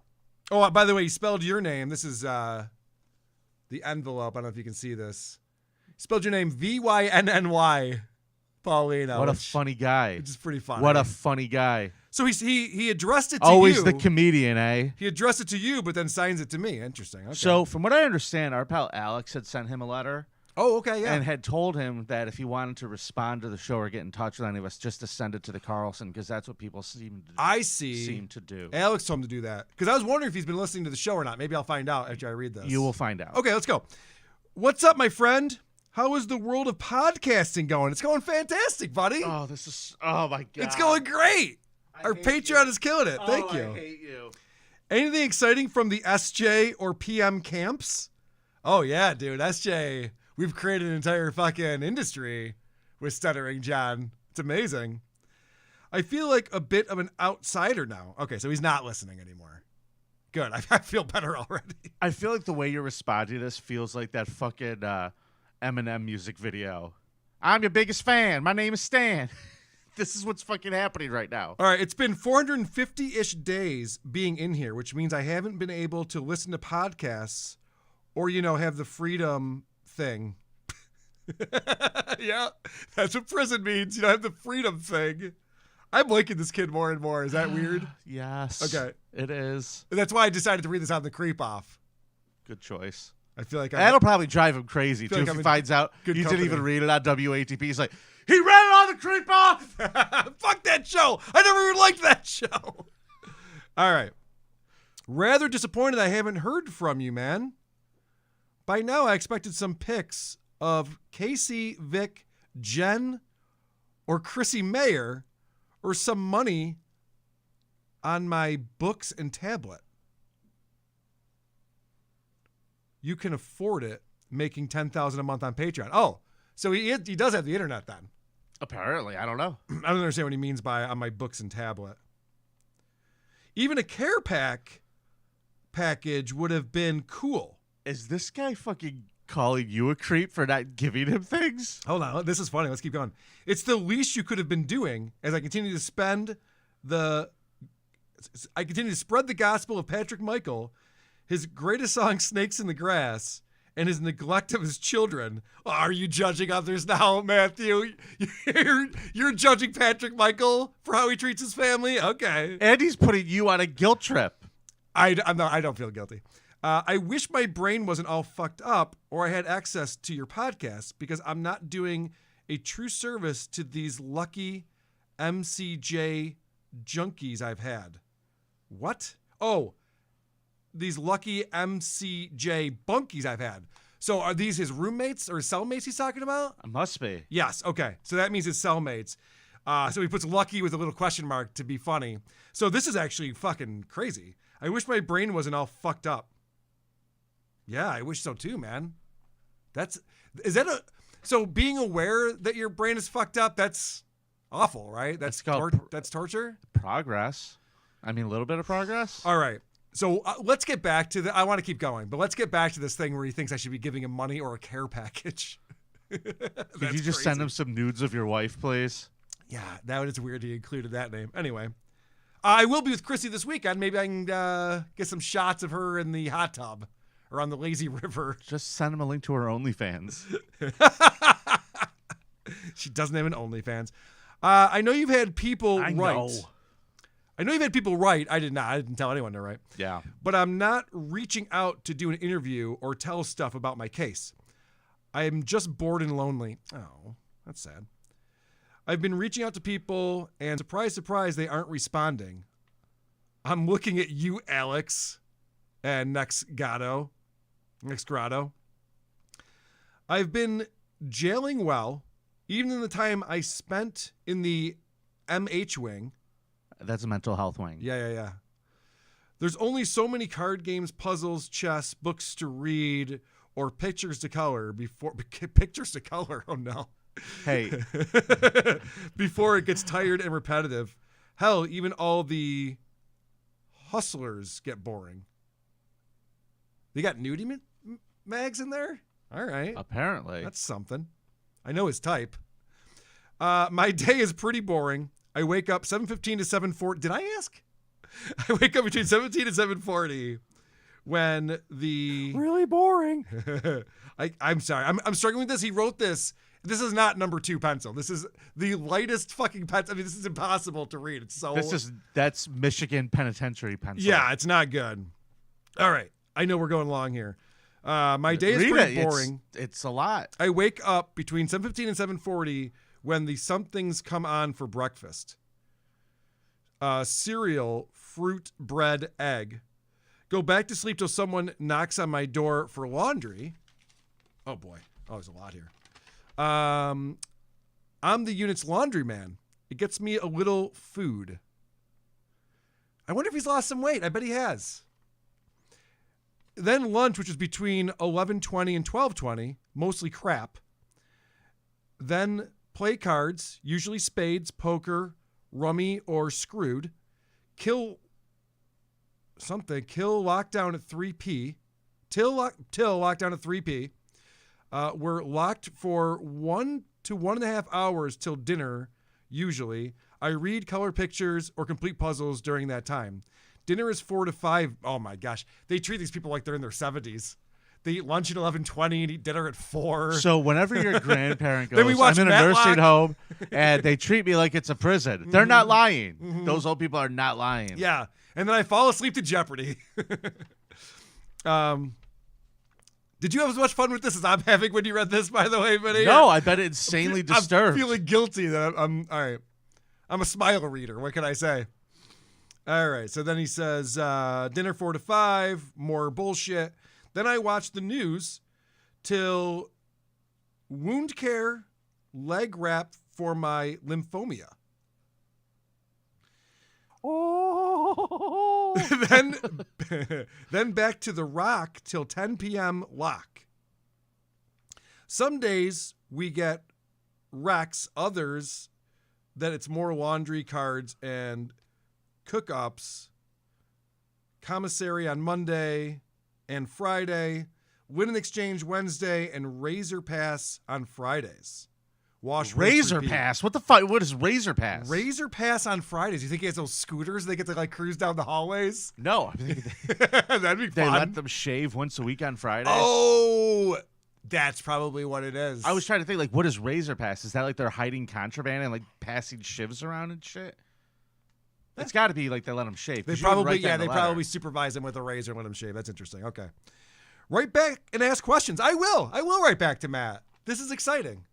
Oh, by the way, he spelled your name. This is the envelope. I don't know if you can see this. He spelled your name Vynny, Paulino. What a funny guy. Which is pretty funny. What a funny guy. So he addressed it to Always you. the comedian, eh? He addressed it to you, but then signs it to me. Interesting. Okay. So from what I understand, our pal Alex had sent him a letter. Oh, okay, yeah. And had told him that if he wanted to respond to the show or get in touch with any of us, just to send it to the Carlson, because that's what people seem to do. Alex told him to do that. Because I was wondering if he's been listening to the show or not. Maybe I'll find out after I read this. You will find out. Okay, let's go. What's up, my friend? How is the world of podcasting going? It's going fantastic, buddy. Oh my God. It's going great. Our Patreon is killing it. Thank you. I hate you. Anything exciting from the SJ or PM camps? Oh, yeah, dude. SJ, we've created an entire fucking industry with Stuttering John. It's amazing. I feel like a bit of an outsider now. Okay, so he's not listening anymore. Good. I feel better already. I feel like the way you're responding to this feels like that fucking Eminem music video. I'm your biggest fan. My name is Stan. This is what's fucking happening right now. All right, it's been 450-ish days being in here, which means I haven't been able to listen to podcasts or, have the freedom thing. Yeah, that's what prison means. Have the freedom thing. I'm liking this kid more and more. Is that weird? Yes. Okay. It is. That's why I decided to read this on the creep off. Good choice. I feel like that'll probably drive him crazy, too, like if he finds out you company. didn't even read it on WATP. He's like, he read it on the creep off! Fuck that show! I never even liked that show! All right. Rather disappointed I haven't heard from you, man. By now, I expected some pics of Casey, Vic, Jen, or Chrissy Mayer, or some money on my books and tablet. You can afford it making $10,000 a month on Patreon. Oh, so he does have the internet then. Apparently, I don't know. I don't understand what he means by on my books and tablet. Even a care package would have been cool. Is this guy fucking calling you a creep for not giving him things? Hold on. This is funny. Let's keep going. It's the least you could have been doing as I continue to spread the gospel of Patrick Michael, his greatest song, Snakes in the Grass, and his neglect of his children. Are you judging others now, Matthew? You're judging Patrick Michael for how he treats his family? Okay. And he's putting you on a guilt trip. I don't feel guilty. I wish my brain wasn't all fucked up or I had access to your podcast because I'm not doing a true service to these lucky MCJ junkies I've had. What? Oh, these lucky MCJ bunkies I've had. So are these his roommates or cellmates he's talking about? Must be. Yes. Okay. So that means his cellmates. So he puts lucky with a little question mark to be funny. So this is actually fucking crazy. I wish my brain wasn't all fucked up. Yeah, I wish so too, man. So being aware that your brain is fucked up, that's awful, right? That's torture? Progress. I mean, a little bit of progress. All right. So let's get back to I want to keep going, but let's get back to this thing where he thinks I should be giving him money or a care package. Could you just send him some nudes of your wife, please? Yeah, that is weird he included that name. Anyway, I will be with Chrissy this weekend. Maybe I can get some shots of her in the hot tub or on the lazy river. Just send him a link to her OnlyFans. She doesn't have an OnlyFans. I know you've had people write. I know you've had people write. I did not. I didn't tell anyone to write. Yeah. But I'm not reaching out to do an interview or tell stuff about my case. I am just bored and lonely. Oh, that's sad. I've been reaching out to people, and surprise, surprise, they aren't responding. I'm looking at you, Alex, and Next Grotto. I've been jailing well, even in the time I spent in the MH wing. That's a mental health wing. Yeah. There's only so many card games, puzzles, chess, books to read, or pictures to color pictures to color. Oh no. Hey. Before it gets tired and repetitive. Hell, even all the hustlers get boring. They got nudie mags in there? All right. Apparently. That's something. I know his type. My day is pretty boring. I wake up 7:15 to 7:40. Did I ask? I wake up between 7:15 and 7:40 when the... Really boring. I'm sorry. I'm struggling with this. He wrote this. This is not number 2 pencil. This is the lightest fucking pencil. I mean, this is impossible to read. It's so... That's Michigan penitentiary pencil. Yeah, it's not good. All right. I know we're going long here. My day is pretty boring. It's a lot. I wake up between 7:15 and 7:40 when the somethings come on for breakfast. Cereal, fruit, bread, egg. Go back to sleep till someone knocks on my door for laundry. Oh boy. Oh, there's a lot here. I'm the unit's laundryman. It gets me a little food. I wonder if he's lost some weight. I bet he has. Then lunch, which is between 11:20 and 12:20, mostly crap. Then play cards, usually spades, poker, rummy, or screwed. Kill lockdown at 3p. Till lockdown at 3p. We're locked for 1 to 1.5 hours till dinner, usually. I read color pictures or complete puzzles during that time. Dinner is 4 to 5. Oh my gosh. They treat these people like they're in their 70s. They eat lunch at 11:20 and eat dinner at 4. So whenever your grandparent goes, I'm in a nursing home, and they treat me like it's a prison. They're not lying. Mm-hmm. Those old people are not lying. Yeah. And then I fall asleep to Jeopardy. Did you have as much fun with this as I'm having when you read this, by the way, Vinny? No, I bet it's insanely disturbed. I'm feeling guilty that I'm all right. I'm a smile reader. What can I say? All right. So then he says, dinner 4 to 5, more bullshit. Then I watch the news till wound care, leg wrap for my lymphomia. Oh. then back to the rock till 10 p.m. lock. Some days we get Rex, others that it's more laundry, cards, and cook-ups. Commissary on Monday and Friday. Win and exchange Wednesday and Razor Pass on Fridays. Wash Razor Pass? What the fuck? What is Razor Pass? Razor Pass on Fridays. You think he has those scooters they get to like cruise down the hallways? No. That'd be fun. They let them shave once a week on Fridays? Oh, that's probably what it is. I was trying to think, like, what is Razor Pass? Is that like they're hiding contraband and like passing shivs around and shit? It's got to be like they let him shave. They probably supervise him with a razor and let him shave. That's interesting. Okay. Write back and ask questions. I will write back to Matt. This is exciting.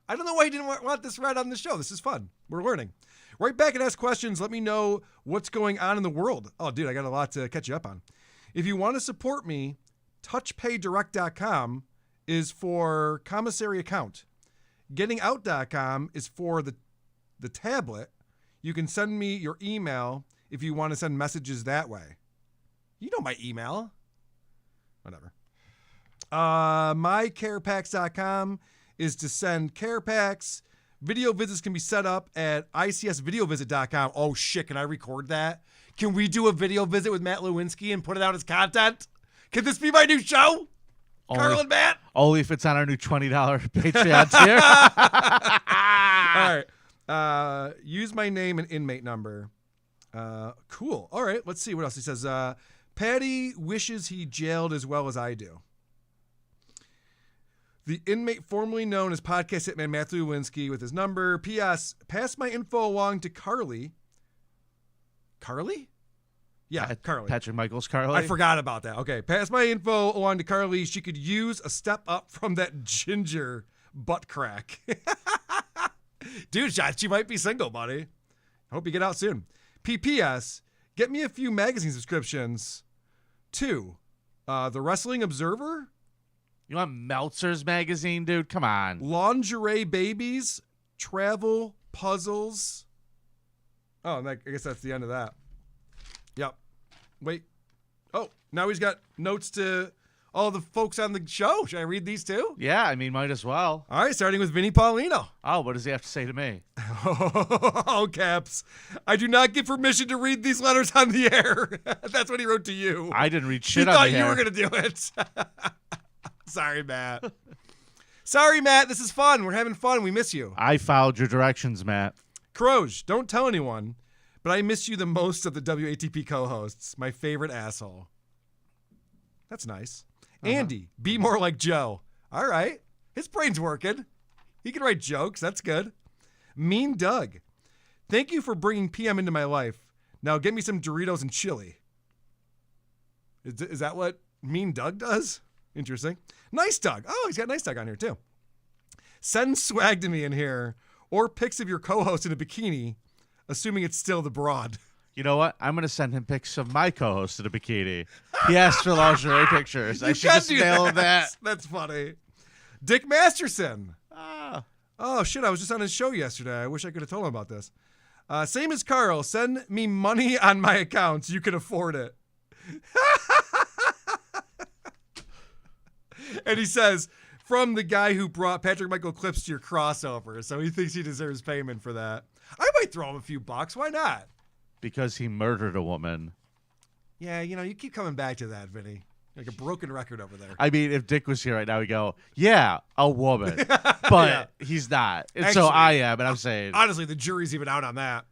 I don't know why he didn't want this read on the show. This is fun. We're learning. Write back and ask questions. Let me know what's going on in the world. Oh, dude, I got a lot to catch you up on. If you want to support me, touchpaydirect.com is for commissary account. Gettingout.com is for the tablet. You can send me your email if you want to send messages that way. You know my email. Whatever. MyCarePacks.com is to send care packs. Video visits can be set up at icsvideovisit.com. Oh, shit. Can I record that? Can we do a video visit with Matt Lewinsky and put it out as content? Can this be my new show? Carl and Matt? Only if it's on our new $20 Patreon tier. All right. Use my name and inmate number. Cool. All right. Let's see what else he says. Patty wishes he jailed as well as I do. The inmate formerly known as Podcast Hitman Matthew Lewinsky with his number. P.S. Pass my info along to Carly. Carly? Yeah, Carly. Patrick Michaels Carly. I forgot about that. Okay. Pass my info along to Carly. She could use a step up from that ginger butt crack. Dude, she might be single, buddy. Hope you get out soon. P.P.S. Get me a few magazine subscriptions. 2. The Wrestling Observer. You want Meltzer's magazine, dude? Come on. Lingerie Babies. Travel Puzzles. Oh, and I guess that's the end of that. Yep. Wait. Oh, now he's got notes to all the folks on the show. Should I read these too? Yeah, I mean, might as well. All right, starting with Vinnie Paulino. Oh, what does he have to say to me? Oh, caps. I do not get permission to read these letters on the air. That's what he wrote to you. I didn't read shit he on the air. thought you were going to do it. Sorry, Matt. Sorry, Matt. This is fun. We're having fun. We miss you. I followed your directions, Matt. Croge, don't tell anyone, but I miss you the most of the WATP co-hosts. My favorite asshole. That's nice. Andy, be more like Joe. All right. His brain's working. He can write jokes. That's good. Mean Doug. Thank you for bringing PM into my life. Now get me some Doritos and chili. Is that what Mean Doug does? Interesting. Nice Doug. Oh, he's got Nice Doug on here too. Send swag to me in here or pics of your co-host in a bikini, assuming it's still the broad. You know what? I'm going to send him pics of my co-host in a bikini. He asked for lingerie pictures. I should just mail that. That's funny. Dick Masterson. Oh, shit. I was just on his show yesterday. I wish I could have told him about this. Same as Carl. Send me money on my accounts. You can afford it. And he says, from the guy who brought Patrick Michael clips to your crossover. So he thinks he deserves payment for that. I might throw him a few bucks. Why not? Because he murdered a woman. Yeah, you keep coming back to that, Vinny. Like a broken record over there. I mean, if Dick was here right now, he'd go, yeah, a woman. But he's not. And actually, so I am, and I'm saying. Honestly, the jury's even out on that.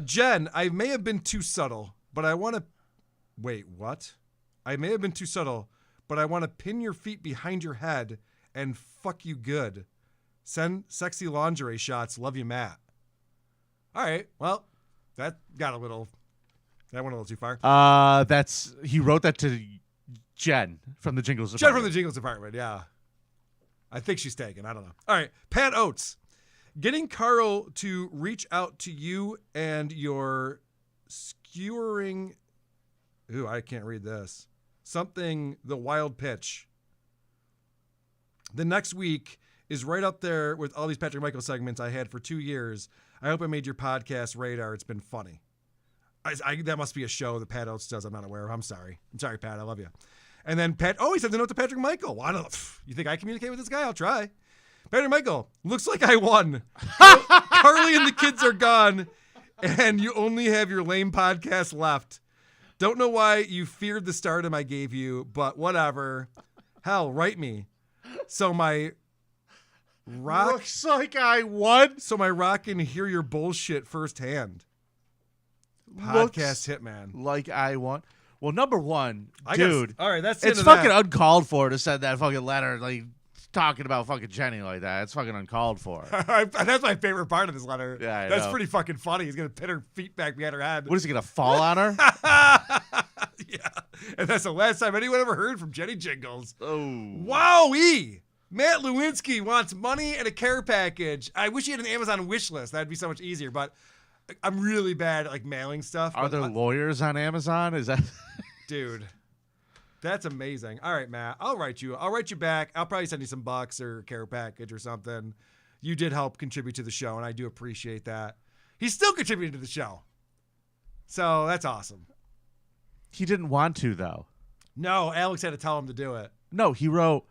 Jen, I may have been too subtle, but I want to. Wait, what? I may have been too subtle, but I want to pin your feet behind your head and fuck you good. Send sexy lingerie shots. Love you, Matt. All right. Well, that went a little too far. He wrote that to Jen from the Jingles Department. Jen from the Jingles Department, yeah. I think she's taken. I don't know. All right. Pat Oates. Getting Carl to reach out to you and your skewering. Ooh, I can't read this. Something, the wild pitch. The next week is right up there with all these Patrick Michael segments I had for 2 years. I hope I made your podcast radar. It's been funny. That must be a show that Pat Oates does. I'm not aware of. I'm sorry, Pat. I love you. And then Pat, he sent a note to Patrick Michael. Well, I don't know. You think I communicate with this guy? I'll try. Patrick Michael, looks like I won. Carly and the kids are gone, and you only have your lame podcast left. Don't know why you feared the stardom I gave you, but whatever. Hell, write me. So my rock looks like I won. So my rock can hear your bullshit firsthand. Podcast Hitman. Like I won. Well, number one, dude. All right, that's it's fucking uncalled for to send that fucking letter. Like, talking about fucking Jenny like that. It's fucking uncalled for. That's my favorite part of this letter. Yeah, that's know. pretty fucking funny. He's gonna pin her feet back behind her head. What is he gonna fall on her? Yeah, and that's the last time anyone ever heard from Jenny Jingles. Oh, wowee! Matt Lewinsky wants money and a care package. I wish he had an Amazon wish list. That'd be so much easier. But I'm really bad at like mailing stuff. Are there lawyers on Amazon? Is that, dude? That's amazing. All right, Matt. I'll write you back. I'll probably send you some bucks or a care package or something. You did help contribute to the show, and I do appreciate that. He's still contributing to the show. So that's awesome. He didn't want to, though. No, Alex had to tell him to do it. No, he wrote,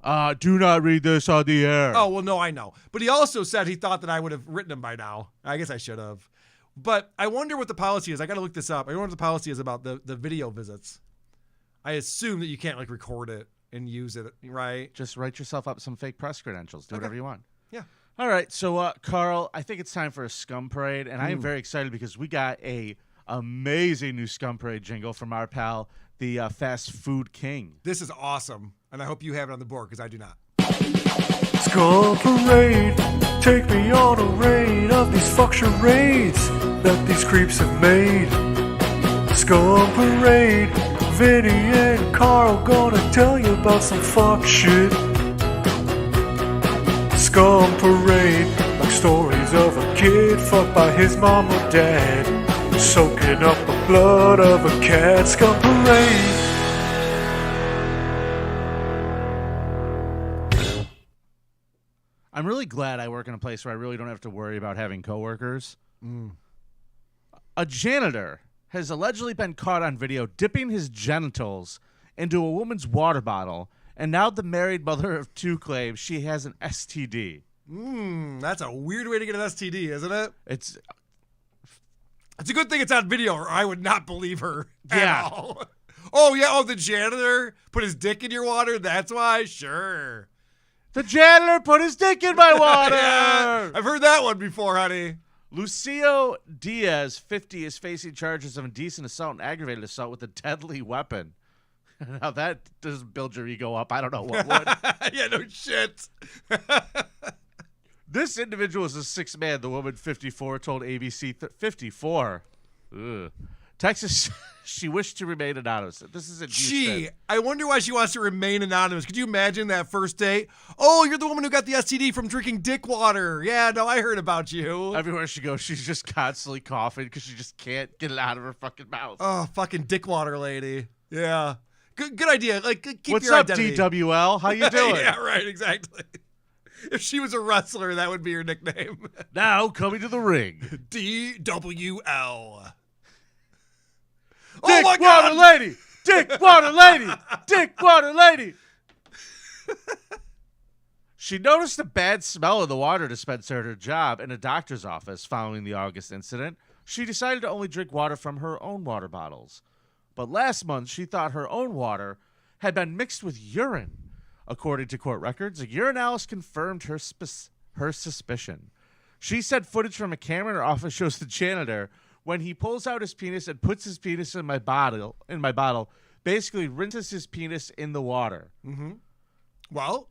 do not read this on the air. Oh, well, no, I know. But he also said he thought that I would have written him by now. I guess I should have. But I wonder what the policy is. I got to look this up. I wonder what the policy is about the video visits. I assume that you can't like record it and use it, right? Just write yourself up some fake press credentials. Do whatever you want. Yeah. All right. So, Carl, I think it's time for a Scum Parade, and I am very excited because we got a amazing new Scum Parade jingle from our pal, the Fast Food King. This is awesome, and I hope you have it on the board because I do not. Scum Parade, take me on a raid of these fuck charades that these creeps have made. Scum Parade, Vinny and Karl gonna tell you about some fuck shit. Scum Parade, like stories of a kid fucked by his mom or dad, soaking up the blood of a cat. Scum Parade. I'm really glad I work in a place where I really don't have to worry about having coworkers. A janitor has allegedly been caught on video dipping his genitals into a woman's water bottle, and now the married mother of two claims she has an STD. That's a weird way to get an STD, isn't it? It's a good thing it's on video, or I would not believe her Yeah. at all. Oh, yeah. Oh, the janitor put his dick in your water? That's why? Sure. The janitor put his dick in my water! Yeah, I've heard that one before, honey. Lucio Diaz, 50, is facing charges of indecent assault and aggravated assault with a deadly weapon. Now that doesn't build your ego up. I don't know what would. Yeah, no shit. This individual is a 6 man. The woman, 54, told ABC 54. Ugh. Texas, she wished to remain anonymous. This is in Houston. I wonder why she wants to remain anonymous. Could you imagine that first date? Oh, you're the woman who got the STD from drinking dick water. Yeah, no, I heard about you. Everywhere she goes, she's just constantly coughing because she just can't get it out of her fucking mouth. Oh, fucking dick water lady. Yeah. Good idea. Like, keep What's your up, identity. DWL? How you doing? Yeah, right, exactly. If she was a wrestler, that would be her nickname. Now coming to the ring. DWL. Dick my water God! lady! Dick water lady! Dick water lady! She noticed a bad smell in the water dispenser at her job in a doctor's office following the August incident. She decided to only drink water from her own water bottles. But last month, she thought her own water had been mixed with urine. According to court records, a urinalyst confirmed her suspicion. She said footage from a camera in her office shows the janitor, when he pulls out his penis and puts his penis in my bottle, basically rinses his penis in the water. Mm-hmm. Well,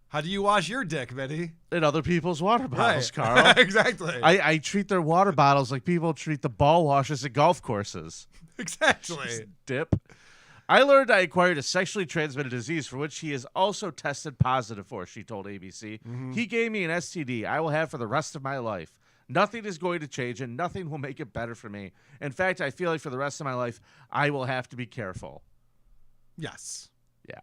how do you wash your dick, Vinny? In other people's water bottles, Right. Carl. Exactly. I treat their water bottles like people treat the ball washes at golf courses. Exactly. Just dip. I learned I acquired a sexually transmitted disease for which he is also tested positive for, she told ABC. Mm-hmm. He gave me an STD I will have for the rest of my life. Nothing is going to change, and nothing will make it better for me. In fact, I feel like for the rest of my life, I will have to be careful. Yes. Yeah.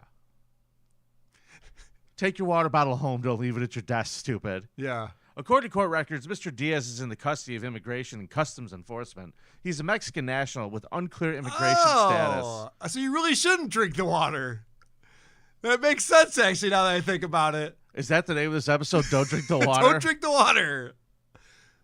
Take your water bottle home. Don't leave it at your desk, stupid. Yeah. According to court records, Mr. Diaz is in the custody of Immigration and Customs Enforcement. He's a Mexican national with unclear immigration status. So you really shouldn't drink the water. That makes sense, actually, now that I think about it. Is that the name of this episode? Don't drink the water? Don't drink the water.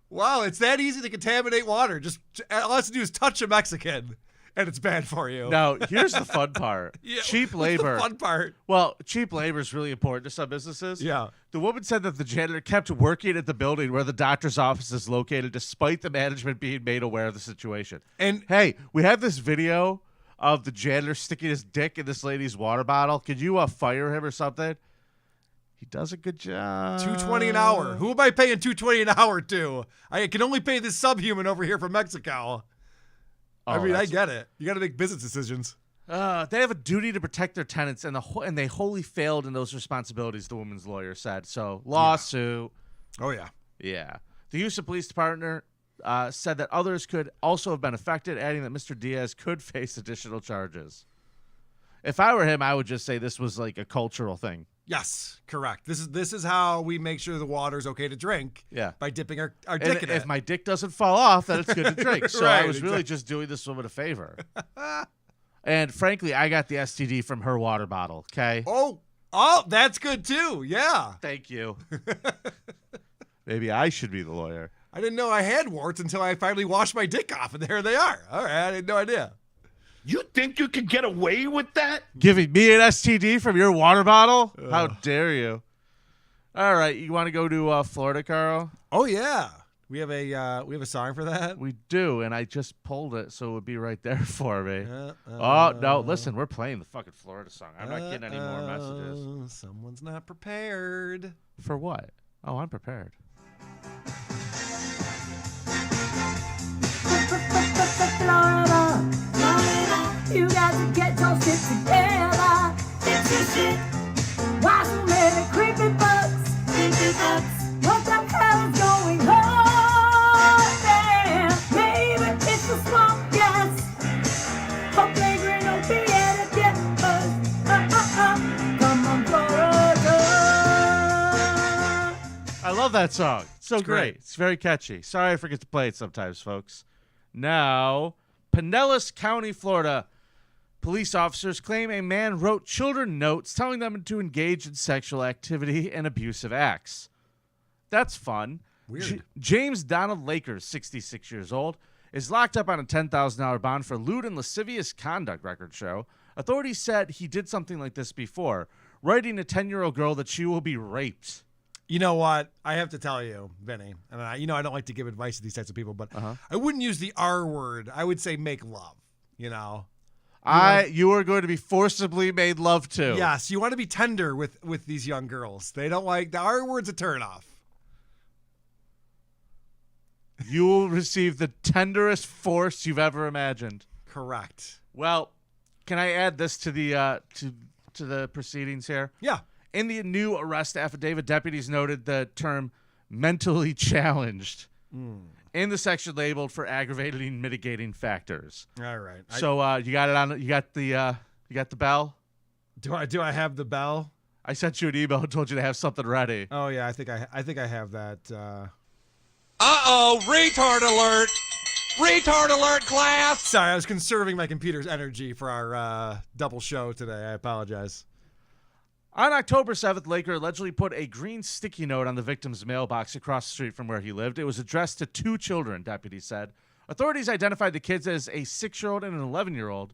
Wow, it's that easy to contaminate water. Just all it has to do is touch a Mexican, and it's bad for you. Now, here's the fun part. Yeah, cheap what's labor. the fun part? Well, cheap labor is really important to some businesses. Yeah. The woman said that the janitor kept working at the building where the doctor's office is located despite the management being made aware of the situation. And hey, we have this video of the janitor sticking his dick in this lady's water bottle. Could you fire him or something? He does a good job. $2.20 an hour. Who am I paying $2.20 an hour to? I can only pay this subhuman over here from Mexico. I mean, I get it. You got to make business decisions. They have a duty to protect their tenants, and they wholly failed in those responsibilities, the woman's lawyer said. So, lawsuit. Yeah. Oh, yeah. Yeah. The Houston Police Department said that others could also have been affected, adding that Mr. Diaz could face additional charges. If I were him, I would just say this was like a cultural thing. Yes, correct. This is how we make sure the water's okay to drink. Yeah. By dipping our dick in it. If my dick doesn't fall off, then it's good to drink. So Right, I was really just doing this woman a favor. And frankly, I got the STD from her water bottle, okay? Oh, that's good too. Yeah. Thank you. Maybe I should be the lawyer. I didn't know I had warts until I finally washed my dick off, and there they are. All right, I had no idea. You think you could get away with that? Giving me an STD from your water bottle? How dare you? All right, you want to go to Florida, Carl? Oh yeah, we have a song for that. We do, and I just pulled it, so it would be right there for me. Oh no, listen, we're playing the fucking Florida song. I'm not getting any more messages. Someone's not prepared. For what? Oh, I'm prepared. You got to get your shit together. Fix your shit. Why so many creepy bugs? Creepy bugs. What the hell is going on there? Maybe it's the swamp gas. Hope they green will be at it yet. Come on, Florida. I love that song. It's so It's great. It's very catchy. Sorry I forget to play it sometimes, folks. Now, Pinellas County, Florida. Police officers claim a man wrote children notes telling them to engage in sexual activity and abusive acts. That's fun. Weird. James Donald Lakers, 66 years old, is locked up on a $10,000 bond for lewd and lascivious conduct, records show. Authorities said he did something like this before, writing a 10-year-old girl that she will be raped. You know what? I have to tell you, Vinny, and I don't like to give advice to these types of people, but I wouldn't use the R word. I would say make love, You are going to be forcibly made love to. Yes, you want to be tender with these young girls. They don't like the R word's a turnoff. You will receive the tenderest force you've ever imagined. Correct. Well, can I add this to the to the proceedings here? Yeah. In the new arrest affidavit, deputies noted the term mentally challenged in the section labeled for aggravating mitigating factors. All right. So you got it on. You got the bell. Do I have the bell? I sent you an email and told you to have something ready. Oh yeah, I think I have that. Retard alert! Retard alert, class! Sorry, I was conserving my computer's energy for our double show today. I apologize. On October 7th, Laker allegedly put a green sticky note on the victim's mailbox across the street from where he lived. It was addressed to 2 children, deputies said. Authorities identified the kids as a 6-year-old and an 11-year-old.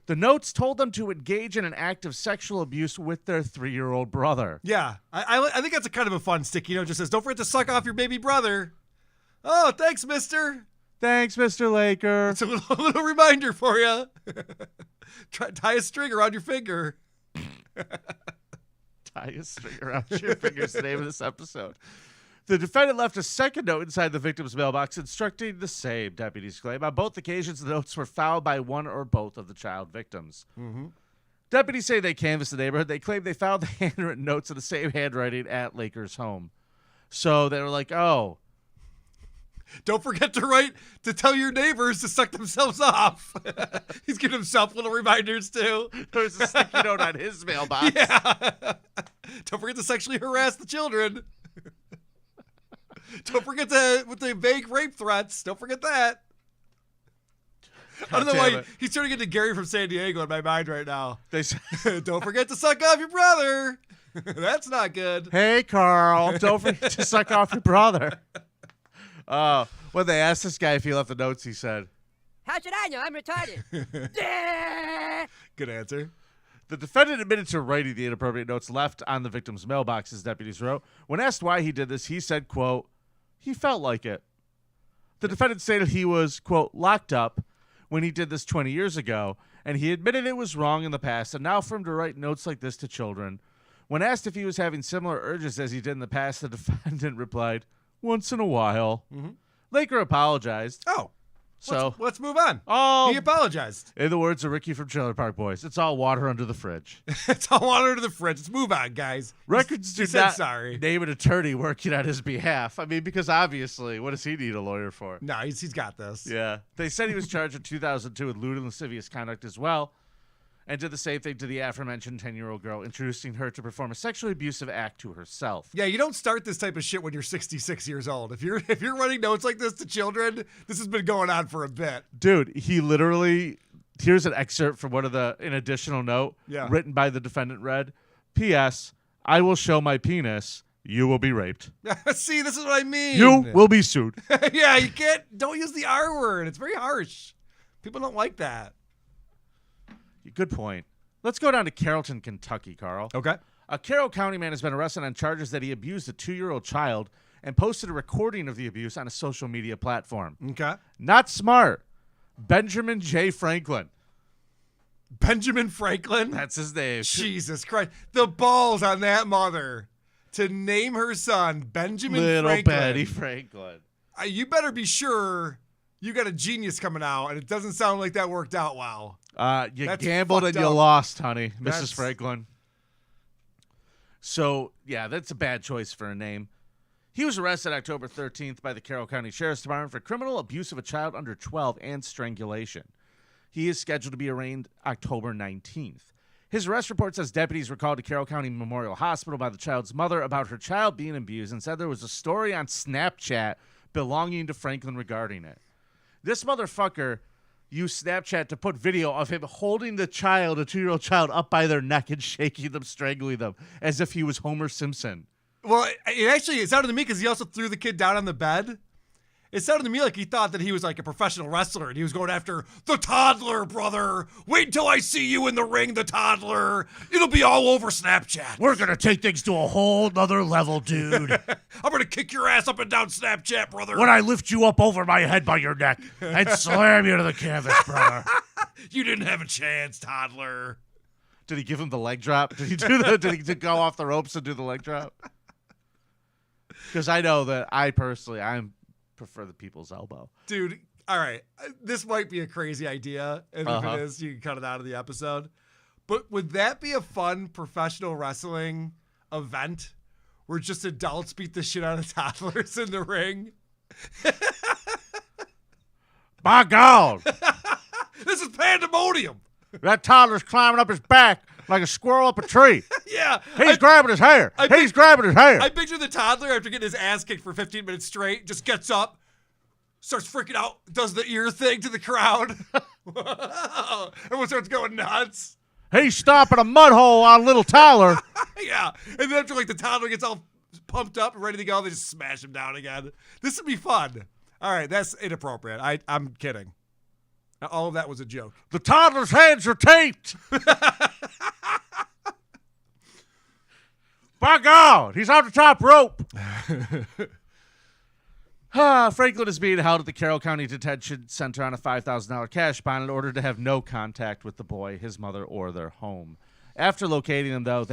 The notes told them to engage in an act of sexual abuse with their 3-year-old brother. Yeah, I think that's a kind of a fun sticky note. Just says, don't forget to suck off your baby brother. Oh, thanks, mister. Thanks, Mr. Laker. It's a little reminder for you. Tie a string around your finger. Tie a string around your finger is the name of this episode. The defendant left a second note inside the victim's mailbox instructing the same, deputies claim. On both occasions, the notes were found by one or both of the child victims. Mm-hmm. Deputies say they canvassed the neighborhood. They claim they found the handwritten notes in the same handwriting at Laker's home. So they were like, oh. Don't forget to tell your neighbors to suck themselves off. He's giving himself little reminders, too. There's a sticky note on his mailbox. Yeah. Don't forget to sexually harass the children. Don't forget with the vague rape threats. Don't forget that. I don't know why he's turning into Gary from San Diego in my mind right now. Don't forget to suck off your brother. That's not good. Hey, Carl, don't forget to suck off your brother. When they asked this guy if he left the notes, he said, How should I know? I'm retarded. Good answer. The defendant admitted to writing the inappropriate notes left on the victim's mailbox, as deputies wrote. When asked why he did this, he said, quote, he felt like it. The defendant stated he was, quote, locked up when he did this 20 years ago, and he admitted it was wrong in the past, and now for him to write notes like this to children When asked if he was having similar urges as he did in the past, the defendant replied, "Once in a while." Mm-hmm. Laker apologized. Oh. So let's move on. Oh, he apologized. In the words of Ricky from Trailer Park Boys, it's all water under the fridge. It's all water under the fridge. Let's move on, guys. Records do said not sorry. name an attorney working on his behalf. I mean, because obviously, what does he need a lawyer for? No, he's got this. Yeah. They said he was charged in 2002 with lewd and lascivious conduct as well, and did the same thing to the aforementioned 10-year-old girl, introducing her to perform a sexually abusive act to herself. Yeah, you don't start this type of shit when you're 66 years old. If you're writing notes like this to children, this has been going on for a bit. Dude, he literally, here's an excerpt from an additional note written by the defendant read, P.S. I will show my penis. You will be raped. See, this is what I mean. You will be sued. Yeah, don't use the R word. It's very harsh. People don't like that. Good point. Let's go down to Carrollton, Kentucky, Carl. Okay. A Carroll County man has been arrested on charges that he abused a 2-year-old child and posted a recording of the abuse on a social media platform. Okay. Not smart. Benjamin J. Franklin. Benjamin Franklin? That's his name. Jesus Christ. The balls on that mother to name her son Benjamin Little Franklin. Betty Franklin. You better be sure you got a genius coming out, and it doesn't sound like that worked out well. You That's gambled and fucked you up. lost, honey, Mrs. That's- Franklin. So, yeah, that's a bad choice for a name. He was arrested October 13th by the Carroll County Sheriff's Department for criminal abuse of a child under 12 and strangulation. He is scheduled to be arraigned October 19th. His arrest report says deputies were called to Carroll County Memorial Hospital by the child's mother about her child being abused and said there was a story on Snapchat belonging to Franklin regarding it. This motherfucker used Snapchat to put video of him holding the child, a 2-year-old child, up by their neck and shaking them, strangling them, as if he was Homer Simpson. Well, it sounded to me because he also threw the kid down on the bed. It sounded to me like he thought that he was like a professional wrestler and he was going after the toddler, brother. Wait until I see you in the ring, the toddler. It'll be all over Snapchat. We're going to take things to a whole nother level, dude. I'm going to kick your ass up and down Snapchat, brother. When I lift you up over my head by your neck and slam you to the canvas, brother. You didn't have a chance, toddler. Did he give him the leg drop? Did he do that? Did he go off the ropes and do the leg drop? Because I know that I prefer the people's elbow. Dude, all right. This might be a crazy idea. And if it is, you can cut it out of the episode. But would that be a fun professional wrestling event where just adults beat the shit out of toddlers in the ring? My God. This is pandemonium. That toddler's climbing up his back like a squirrel up a tree. Yeah. He's grabbing his hair. He's grabbing his hair. I picture the toddler after getting his ass kicked for 15 minutes straight, just gets up, starts freaking out, does the ear thing to the crowd. Everyone starts going nuts. He's stomping a mud hole on little Tyler. Yeah. And then after the toddler gets all pumped up and ready to go, they just smash him down again. This would be fun. All right, that's inappropriate. I'm kidding. All of that was a joke. The toddler's hands are taped. By God, he's on the top rope. Franklin is being held at the Carroll County Detention Center on a $5,000 cash bond in order to have no contact with the boy, his mother, or their home. After locating him, though,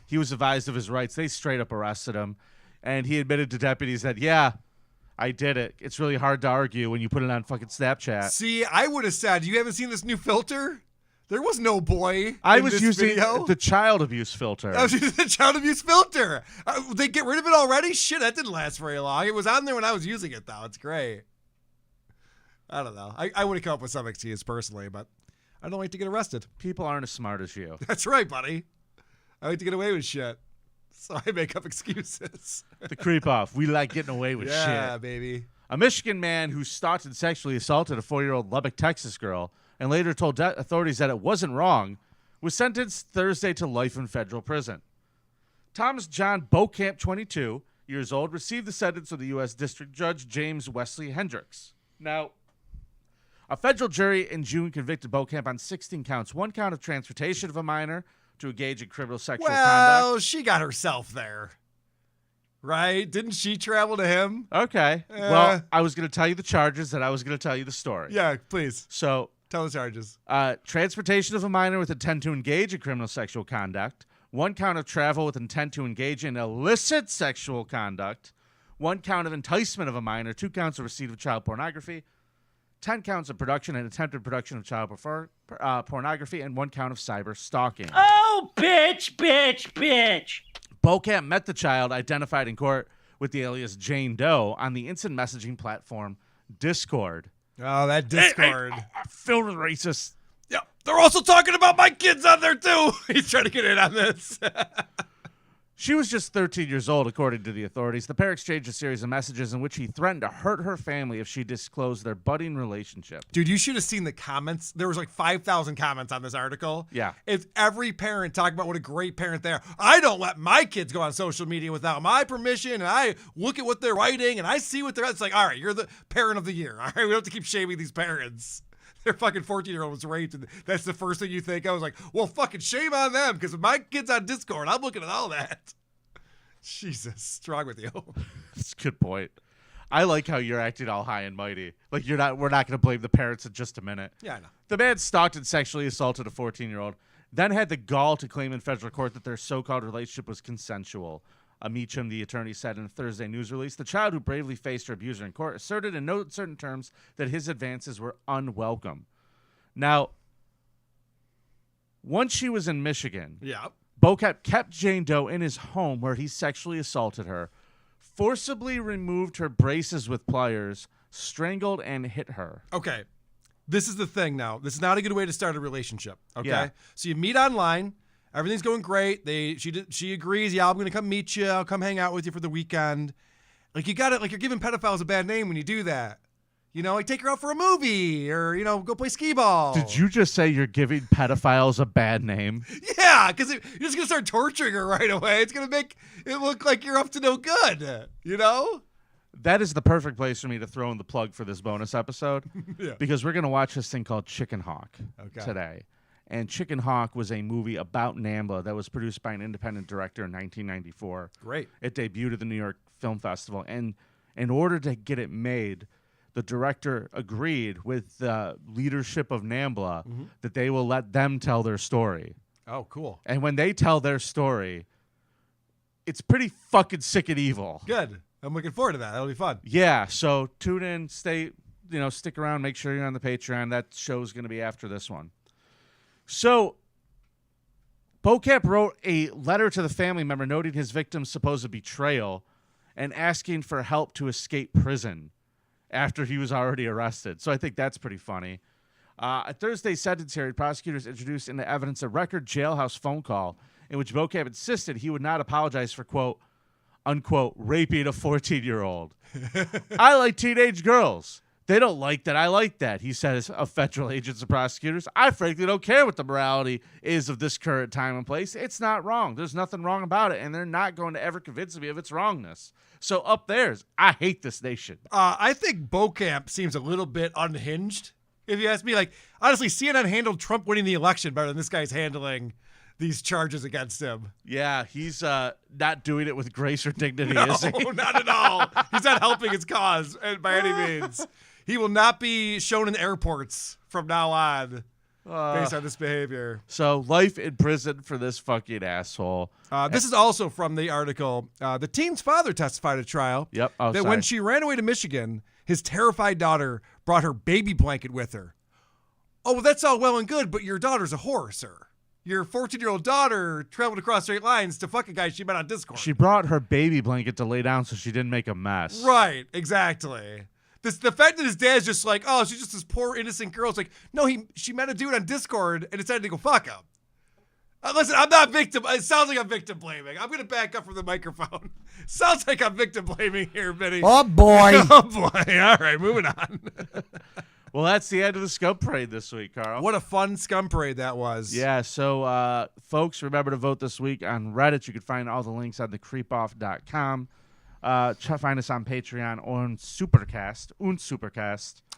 he was advised of his rights. They straight up arrested him, and he admitted to deputies that, yeah, I did it. It's really hard to argue when you put it on fucking Snapchat. See, I would have said, you haven't seen this new filter? There was no boy. I in was this using video. the child abuse filter. I was using the child abuse filter. They get rid of it already? Shit, that didn't last very long. It was on there when I was using it, though. It's great. I don't know. I would have come up with some excuse personally, but I don't like to get arrested. People aren't as smart as you. That's right, buddy. I like to get away with shit. So I make up excuses. The creep off. We like getting away with shit. Yeah, baby. A Michigan man who stalked and sexually assaulted a 4-year-old Lubbock, Texas girl and later told authorities that it wasn't wrong was sentenced Thursday to life in federal prison. Thomas John Beaucamp, 22 years old, received the sentence of the U.S. District Judge James Wesley Hendricks. Now, a federal jury in June convicted Beaucamp on 16 counts, 1 count of transportation of a minor to engage in criminal sexual conduct. Well, she got herself there. Right? Didn't she travel to him? Okay. Well, I was going to tell you the charges, and I was going to tell you the story. Yeah, please. So, tell the charges. Transportation of a minor with intent to engage in criminal sexual conduct, 1 count of travel with intent to engage in illicit sexual conduct, 1 count of enticement of a minor, 2 counts of receipt of child pornography, 10 counts of production and attempted production of child pornography, and 1 count of cyber stalking. Oh, bitch, bitch, bitch. Beaucamp met the child, identified in court with the alias Jane Doe, on the instant messaging platform Discord. Oh, that Discord. Filled with racist. Yeah, they're also talking about my kids on there, too. He's trying to get in on this. She was just 13 years old, according to the authorities. The pair exchanged a series of messages in which he threatened to hurt her family if she disclosed their budding relationship. Dude, you should have seen the comments. There was like 5,000 comments on this article. Yeah. It's every parent talking about what a great parent they are. I don't let my kids go on social media without my permission, and I look at what they're writing, and I see what they're... It's like, all right, you're the parent of the year. All right, we don't have to keep shaming these parents. Their fucking 14-year-old was raped, and that's the first thing you think. I was like, well, fucking shame on them, because if my kid's on Discord, I'm looking at all that. Jesus, strong with you. That's a good point. I like how you're acting all high and mighty. Like we're not going to blame the parents in just a minute. Yeah, I know. The man stalked and sexually assaulted a 14-year-old, then had the gall to claim in federal court that their so-called relationship was consensual. Meacham, the attorney, said in a Thursday news release, the child who bravely faced her abuser in court asserted in no certain terms that his advances were unwelcome. Now, once she was in Michigan, Beaucamp kept Jane Doe in his home where he sexually assaulted her, forcibly removed her braces with pliers, strangled, and hit her. Okay, this is the thing now. This is not a good way to start a relationship, okay? Yeah. So you meet online. Everything's going great. She agrees, yeah, I'm going to come meet you. I'll come hang out with you for the weekend. Like, you got it. Like, you're giving pedophiles a bad name when you do that. You know, like take her out for a movie or, you know, go play skee ball. Did you just say you're giving pedophiles a bad name? Yeah, because you're just going to start torturing her right away. It's going to make it look like you're up to no good, you know? That is the perfect place for me to throw in the plug for this bonus episode. Yeah. Because we're going to watch this thing called Chicken Hawk today. And Chicken Hawk was a movie about NAMBLA that was produced by an independent director in 1994. Great. It debuted at the New York Film Festival. And in order to get it made, the director agreed with the leadership of NAMBLA that they will let them tell their story. Oh, cool. And when they tell their story, it's pretty fucking sick and evil. Good. I'm looking forward to that. That'll be fun. Yeah, so tune in, stick around, make sure you're on the Patreon. That show's going to be after this one. So, Beaucamp wrote a letter to the family member noting his victim's supposed betrayal and asking for help to escape prison after he was already arrested. So I think that's pretty funny. At Thursday's sentence hearing, prosecutors introduced into evidence a record jailhouse phone call in which Beaucamp insisted he would not apologize for, quote, unquote, raping a 14-year-old. I like teenage girls. They don't like that. I like that, he said of federal agents and prosecutors. I frankly don't care what the morality is of this current time and place. It's not wrong. There's nothing wrong about it, and they're not going to ever convince me of its wrongness. So up theirs, I hate this nation. I think Beaucamp seems a little bit unhinged, if you ask me. Like, honestly, CNN handled Trump winning the election better than this guy's handling these charges against him. Yeah, he's not doing it with grace or dignity, No, is he? not at all. He's not helping his cause by any means. He will not be shown in airports from now on based on this behavior. So life in prison for this fucking asshole. This is also from the article. The teen's father testified at trial that when she ran away to Michigan, his terrified daughter brought her baby blanket with her. Oh, well, that's all well and good, but your daughter's a whore, sir. Your 14-year-old daughter traveled across state lines to fuck a guy she met on Discord. She brought her baby blanket to lay down so she didn't make a mess. Right, exactly. The fact that his dad's just like, oh, she's just this poor innocent girl. It's like, no, she met a dude on Discord and decided to go fuck him. Listen, I'm not victim. It sounds like I'm victim blaming. I'm going to back up from the microphone. Sounds like I'm victim blaming here, Vinny. Oh, boy. Oh, boy. All right, moving on. Well, that's the end of the Scum Parade this week, Carl. What a fun Scum Parade that was. Yeah, so, folks, remember to vote this week on Reddit. You can find all the links on thecreepoff.com. Find us on Patreon on Supercast.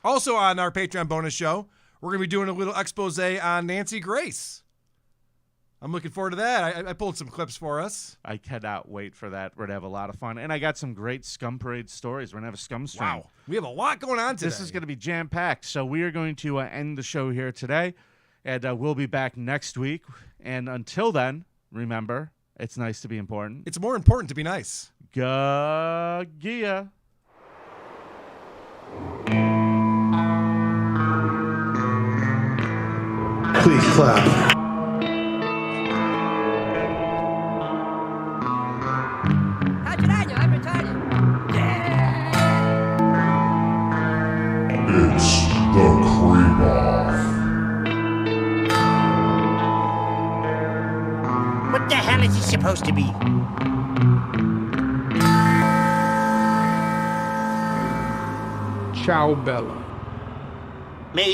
Also on our Patreon bonus show, we're going to be doing a little expose on Nancy Grace. I'm looking forward to that. I pulled some clips for us. I cannot wait for that. We're going to have a lot of fun. And I got some great Scum Parade stories. We're going to have a Scum stream. Wow. We have a lot going on today. This is going to be jam-packed. So we are going to end the show here today. And we'll be back next week. And until then, Remember, it's nice to be important. It's more important to be nice. Gia. Please clap. I'm retarded. It's the Creep Off. What the hell is this supposed to be? Ciao, Bella. May